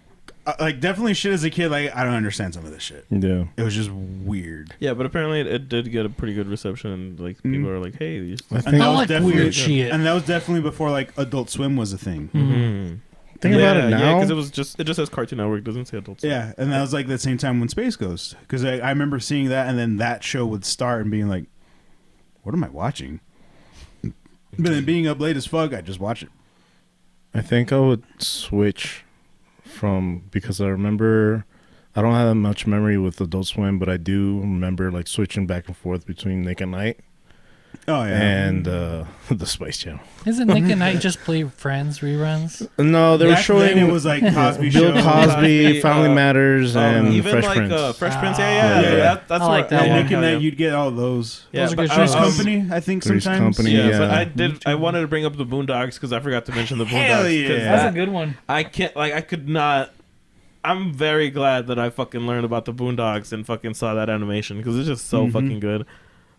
definitely shit as a kid. Like I don't understand some of this shit. Yeah. It was just weird. Yeah, but apparently it did get a pretty good reception, and like people are like, "Hey, you I And think that was like definitely weird shit. And that was definitely before like Adult Swim was a thing. think about it now. because it just says Cartoon Network, doesn't say Adult Swim. Yeah, and that was like the same time when Space Ghost, because I remember seeing that, and then that show would start and being like, "What am I watching?" But then being up late as fuck, I just watch it. I think I would switch from, because I remember I don't have that much memory with Adult Swim, but I do remember like switching back and forth between Nick at Night Oh yeah, and the Spice Channel. Isn't Nick and Night just play Friends reruns? No, they were Back showing then it was like Cosby Bill Show. Cosby, Family uh, Matters, and even Fresh like Prince. Fresh Prince. Yeah. That's I like where, that And one. Nick and Night, you'd get all those. Yeah, Those are good but, Three's shows. Company, I think Three's sometimes. Company. Yeah, Yeah. I wanted to bring up the Boondocks because I forgot to mention the Boondocks. Hell yeah. 'cause That's that- a good one. I can't, like, I could not. I'm very glad that I fucking learned about the Boondocks and fucking saw that animation because it's just so fucking good.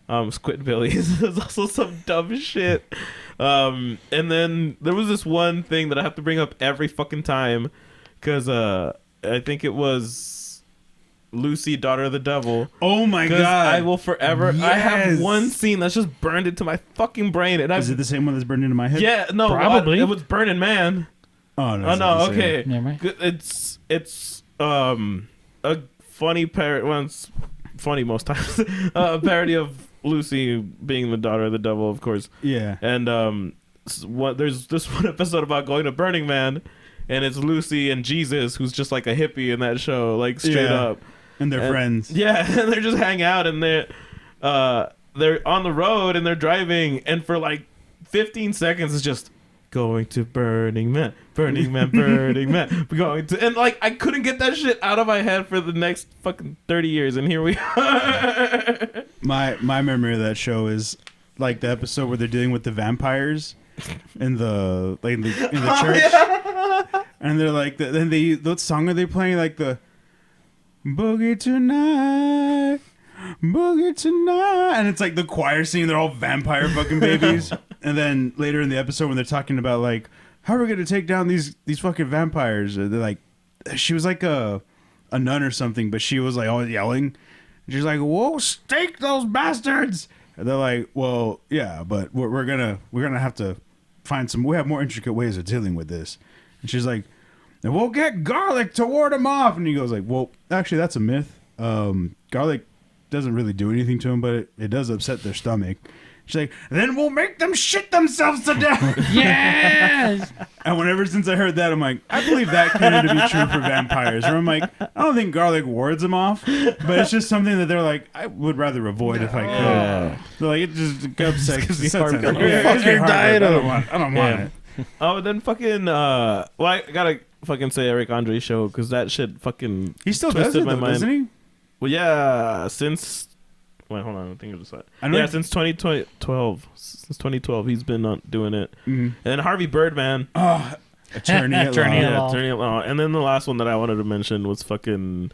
Squidbillies is also some dumb shit. And then there was this one thing that I have to bring up every fucking time because I think it was Lucy, Daughter of the Devil. Oh my 'Cause god! I will forever. I have Yes. one scene that's just burned into my fucking brain, and Is it the same one that's burned into my head? yeah, no, Probably. it was Burning Man. Oh no. Oh it's not no, the same. okay. Never mind. It's a funny parody. Well, it's funny most times. A parody of Lucy being the daughter of the devil, of course. Yeah. And there's this one episode about going to Burning Man, and it's Lucy and Jesus, who's just like a hippie in that show, like straight Yeah. up. And they're friends. Yeah, and they're just hang out, and they're on the road and they're driving, and for like 15 seconds it's just going to Burning Man, Burning Man, Burning Man. We're going to, and like I couldn't get that shit out of my head for the next fucking 30 years, and here we are. My memory of that show is like the episode where they're dealing with the vampires in the church, and they're like, what song are they playing? Like the Boogie Tonight, Boogie Tonight, and it's like the choir singing. They're all vampire fucking babies. And then later in the episode when they're talking about like how are we gonna take down these fucking vampires, they're like, she was like a nun or something, but she was like always yelling. And she's like, "Whoa, stake those bastards!" And they're like, "Well, yeah, but we're gonna have to find some. We have more intricate ways of dealing with this." And she's like, "And we'll get garlic to ward them off." And he goes like, "Well, actually, that's a myth. Garlic doesn't really do anything to them, but it does upset their stomach." She's like, "Then we'll make them shit themselves to death." Yes. And whenever since I heard that, I'm like, I believe that canon to be true for vampires. Where I'm like, I don't think garlic wards them off, but it's just something that they're like, I would rather avoid if I could. They're like, it just upsets me. Fuck your diet I up. don't want it. Oh, then fucking. Well, I gotta fucking say Eric Andre show because that shit fucking. He still does twisted it, my though, mind. doesn't he? Well, yeah, since. Wait, hold on. I think it was that. I know Yeah, he- since 2012. Since 2012, he's been doing it. Mhm. And then Harvey Birdman. Oh, attorney at Attorney law. at Yeah, law. Attorney at Law. And then the last one that I wanted to mention was fucking.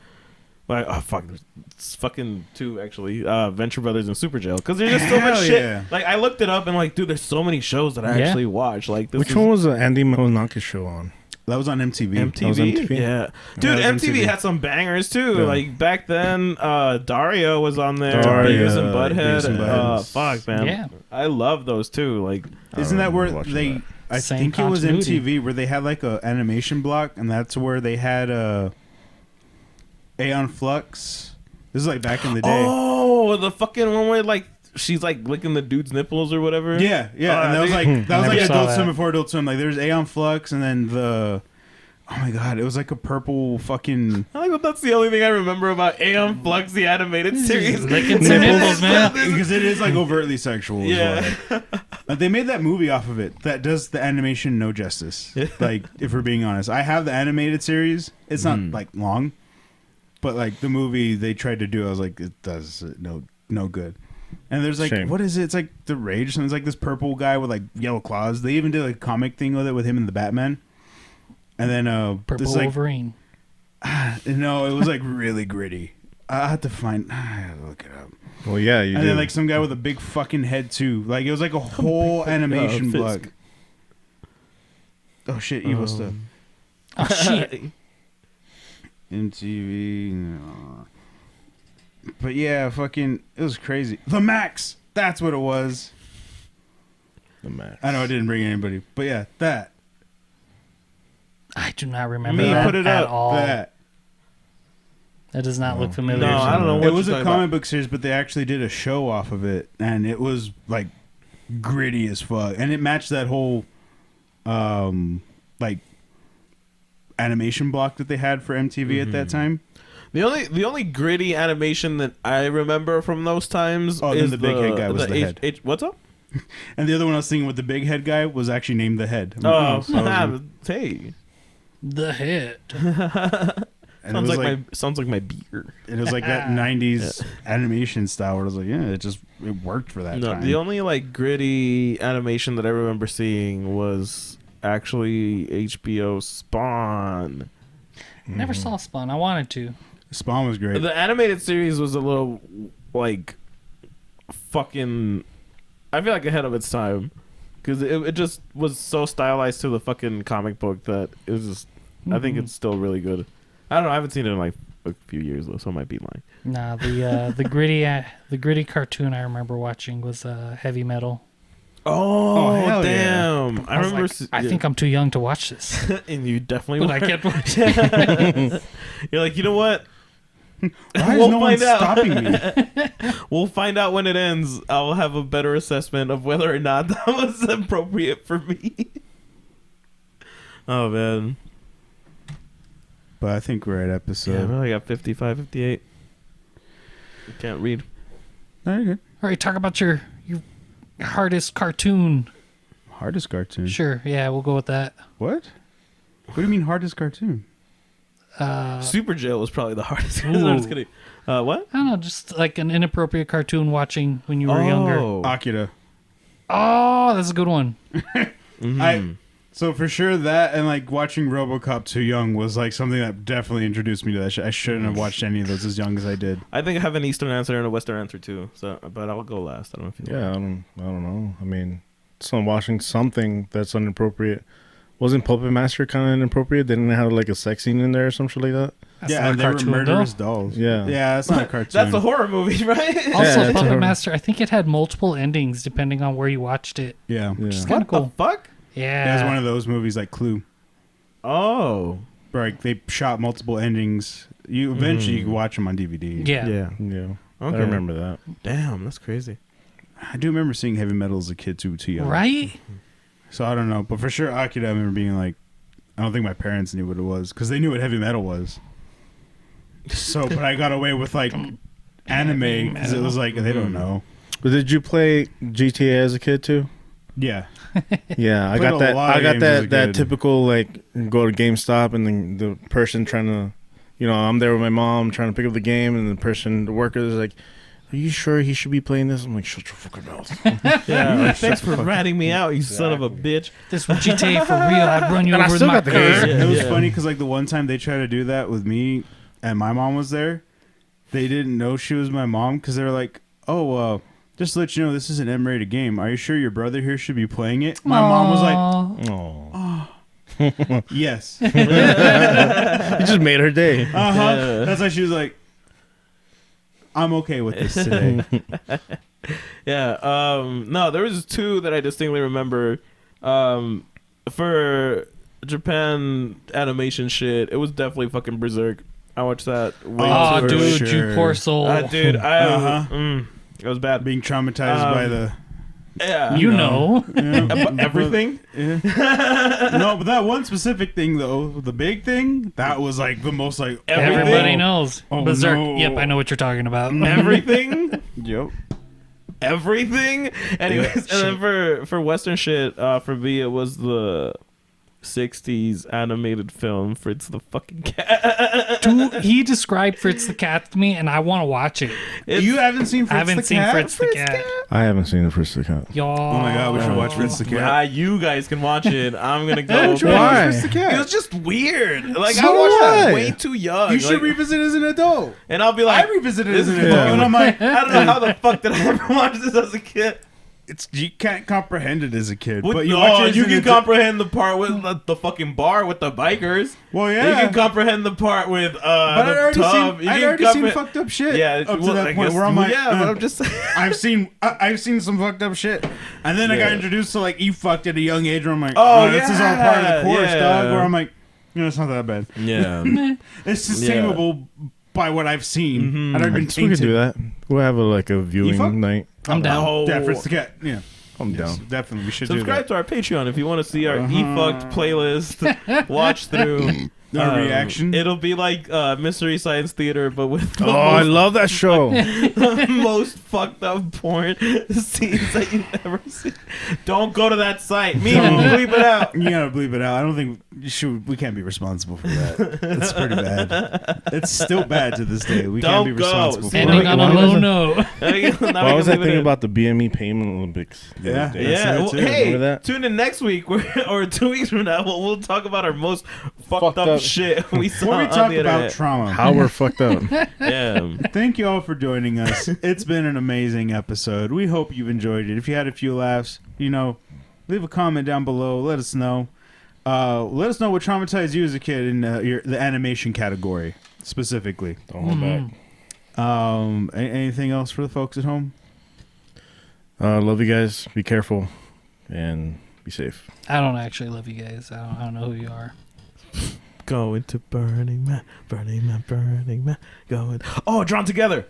Like, oh fuck, it's fucking two actually. Venture Brothers and Super Jail because there's just so much Hell shit. yeah. Like I looked it up and like, dude, there's so many shows that I Yeah. actually watch. Like, this Which is one was the Andy Milonakis show on? That was on MTV. That was MTV? MTV? Yeah, dude, that was MTV MTV. had some bangers too. Yeah. Like back then, Dario was on there. Dario, Beavis and Butthead. Beavis and Butthead. Fuck, man. Yeah. I love those too. Like, Isn't that where watching they? that. I Same think it was continuity. MTV where they had like a animation block, and that's where they had Aeon Flux. This is like back in the day. oh, the fucking one where like she's like licking the dude's nipples or whatever. Yeah, yeah, Oh, and that was like Never saw Adult that. Swim before Adult Swim. Like there's Aeon Flux, and then oh my god, it was like a purple fucking. I think that's the only thing I remember about Aeon Flux, the animated series. Licking some nipples, man. Because it is like overtly sexual. As Yeah. well. They made that movie off of it that does the animation no justice. Like, if we're being honest, I have the animated series. It's not like long, but like the movie they tried to do, I was like, it does no good. And there's like, Shame. what is it? It's like the Rage. And it's like this purple guy with like yellow claws. They even did like a comic thing with it with him and the Batman. And then Purple this like Wolverine. no, it was like really gritty. I have to look it up. Well, yeah, you And do. then like some guy with a big fucking head too. Like it was like a whole animation Fisk. block. Oh shit, evil stuff. Oh shit. MTV. No. But yeah, fucking, it was crazy. The Max. That's what it was. the Max. I know I didn't bring anybody, but yeah, that. I do not remember Me, that put it at up. all. That. That does not look familiar. No, I don't know what It was you're a talking comic book series, but they actually did a show off of it, and it was like gritty as fuck, and it matched that whole, like, animation block that they had for MTV at that time. The only gritty animation that I remember from those times Oh, then is the big head guy was the head. What's up? And the other one I was thinking with the big head guy was actually named the Head. I'm Oh, like, so I was- hey, The hit. and it was sounds like my beer. it was like that '90s animation style. Where I was like, yeah, it worked for that No, time. the only like gritty animation that I remember seeing was actually HBO Spawn. Never saw Spawn. I wanted to. Spawn was great. The animated series was a little like fucking. I feel like ahead of its time because it just was so stylized to the fucking comic book that it was just. I think it's still really good. I don't know. I haven't seen it in like a few years though, so I might be lying. Nah, the gritty cartoon I remember watching was Heavy Metal. Oh, hell yeah. damn! I was remember. like, I think I'm too young to watch this, and you definitely. but I were. kept watching. You're like, you know what? Why is We'll no one find out. stopping me? We'll find out when it ends. I'll have a better assessment of whether or not that was appropriate for me. Oh man. But I think we're at Yeah, I episode. really got 55, 58. You can't read. No, you're good. All right, talk about your hardest cartoon. Hardest cartoon. Sure, yeah, we'll go with that. What? What do you mean hardest cartoon? Super Jail was probably the hardest. Ooh. I'm just kidding. What? I don't know, just like an inappropriate cartoon watching when you were younger. Akira. Oh, that's a good one. So for sure that and like watching RoboCop too young was like something that definitely introduced me to that shit. I shouldn't have watched any of those as young as I did. I think I have an Eastern answer and a Western answer too. So, but I'll go last. I don't know if you. Yeah, I don't know. I mean, someone watching something that's inappropriate. Wasn't Puppet Master kind of inappropriate? Didn't it have like a sex scene in there or something like that? That's yeah, not and a they were cartoon, murderous though. dolls. Yeah. Yeah, that's not a cartoon. That's a horror movie, right? Also, it's a Puppet horror. Master, I think it had multiple endings depending on where you watched it. Yeah. Which is Yeah. kind What of cool. the fuck? Yeah. Yeah, it was one of those movies like Clue. Oh. Where like they shot multiple endings. You eventually you can watch them on DVD. yeah. Yeah. Okay. I remember that. Damn, that's crazy. I do remember seeing Heavy Metal as a kid too young. Right? So I don't know, but for sure Akira I remember being like, I don't think my parents knew what it was because they knew what Heavy Metal was. So, but I got away with like anime because it was like they don't know. But did you play GTA as a kid too? Yeah. Yeah, I Played got a that. lot of I got games as a that kid. typical like go to GameStop and then the person trying to, I'm there with my mom trying to pick up the game, and the worker is like, "Are you sure he should be playing this?" I'm like, "Shut your fucking mouth." Yeah, like, thanks for ratting me out, you son of a bitch. This was GTA for real. I'd run you And I over with still my got the car. game. It was Yeah. funny because like the one time they tried to do that with me and my mom was there, they didn't know she was my mom because they were like, "Oh, just to let you know, this is an M-rated game. Are you sure your brother here should be playing it?" My mom was like, Aw. Oh, "Yes." you just made her day. Uh-huh. That's why she was like, "I'm okay with this today." Yeah. No, there was two that I distinctly remember. For Japan animation shit, it was definitely fucking Berserk. I watched that way Oh, too dude, early. you poor soul. Dude, Uh-huh. It was bad. Being traumatized by the Yeah. You know. About everything. Yeah. No, but that one specific thing though, the big thing, that was like the most like Everything. Everybody knows. Oh, Berserk. no. Yep, I know what you're talking about. Everything. Yep. Everything. Anyways, Yeah, and then for Western shit, for me it was the 60s animated film Fritz the fucking cat. Dude, he described Fritz the Cat to me, and I want to watch it. You haven't seen Fritz I haven't the seen Cat? Fritz the Cat. I haven't seen the first account. Y'all. Oh my god, we should watch Fritz the Cat. You guys can watch it. I'm gonna go. Why? Fritz the Cat. It was just weird. Like So I watched that what? way too young. You should like, revisit it as an adult. and I'll be I like, revisited it as an this adult, is- and I'm like, I don't know how the fuck did I ever watch this as a kid. you can't comprehend it as a kid, What, but you no, watch it as you an can adult. comprehend the part with the fucking bar with the bikers. Well, You yeah, can comprehend the part with but I'd the already tub. seen, I'd already seen fucked up shit. Yeah, up to well, that I point guess- where I'm like, yeah, but I'm just I've seen some fucked up shit, and then I got introduced to like you fucked at a young age, where I'm like, Oh, this is all part of the course, yeah. dog. Where I'm like, it's not that bad. yeah. It's sustainable by what I've seen. Mhm. I've already been We could tainted. do that. We'll have a fuck? viewing night. I'm down. Oh. Yeah, Fritz the Cat. Yeah, I'm yes, down. definitely. We should do Subscribe that. to our Patreon if you want to see our Uh-huh. e-fucked playlist. Watch through. Our reaction. It'll be like Mystery Science Theater, but with the Oh, I most, love that show. the most fucked up porn scenes that you've ever seen. Don't go to that site. Me, bleep it out. You gotta bleep it out. I don't think we can't be responsible for that. It's pretty bad. It's still bad to this day. We Don't can't be go. responsible for Ending it. on a Why low was it- note. Why was that thing about the BME Payment Olympics? the Yeah. other day? That's Yeah, it well, too. hey, Remember that? tune in next week or 2 weeks from now. We'll talk about our most fucked up up. shit we saw When we on talk the about internet. trauma. How we're fucked up. Yeah. Thank you all for joining us. It's been an amazing episode. We hope you've enjoyed it. If you had a few laughs, leave a comment down below. Let us know. Let us know what traumatized you as a kid in the animation category specifically. Don't hold back. Anything else for the folks at home? Love you guys. Be careful and be safe. I don't actually love you guys. I don't know who you are. Going to Burning Man, Burning Man, Burning Man. Going. Oh, Drawn Together.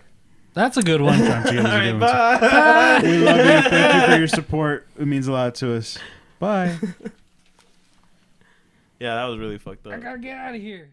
That's a good one. All right, bye. We love you. Thank you for your support. It means a lot to us. Bye. Yeah, that was really fucked up. I gotta get out of here.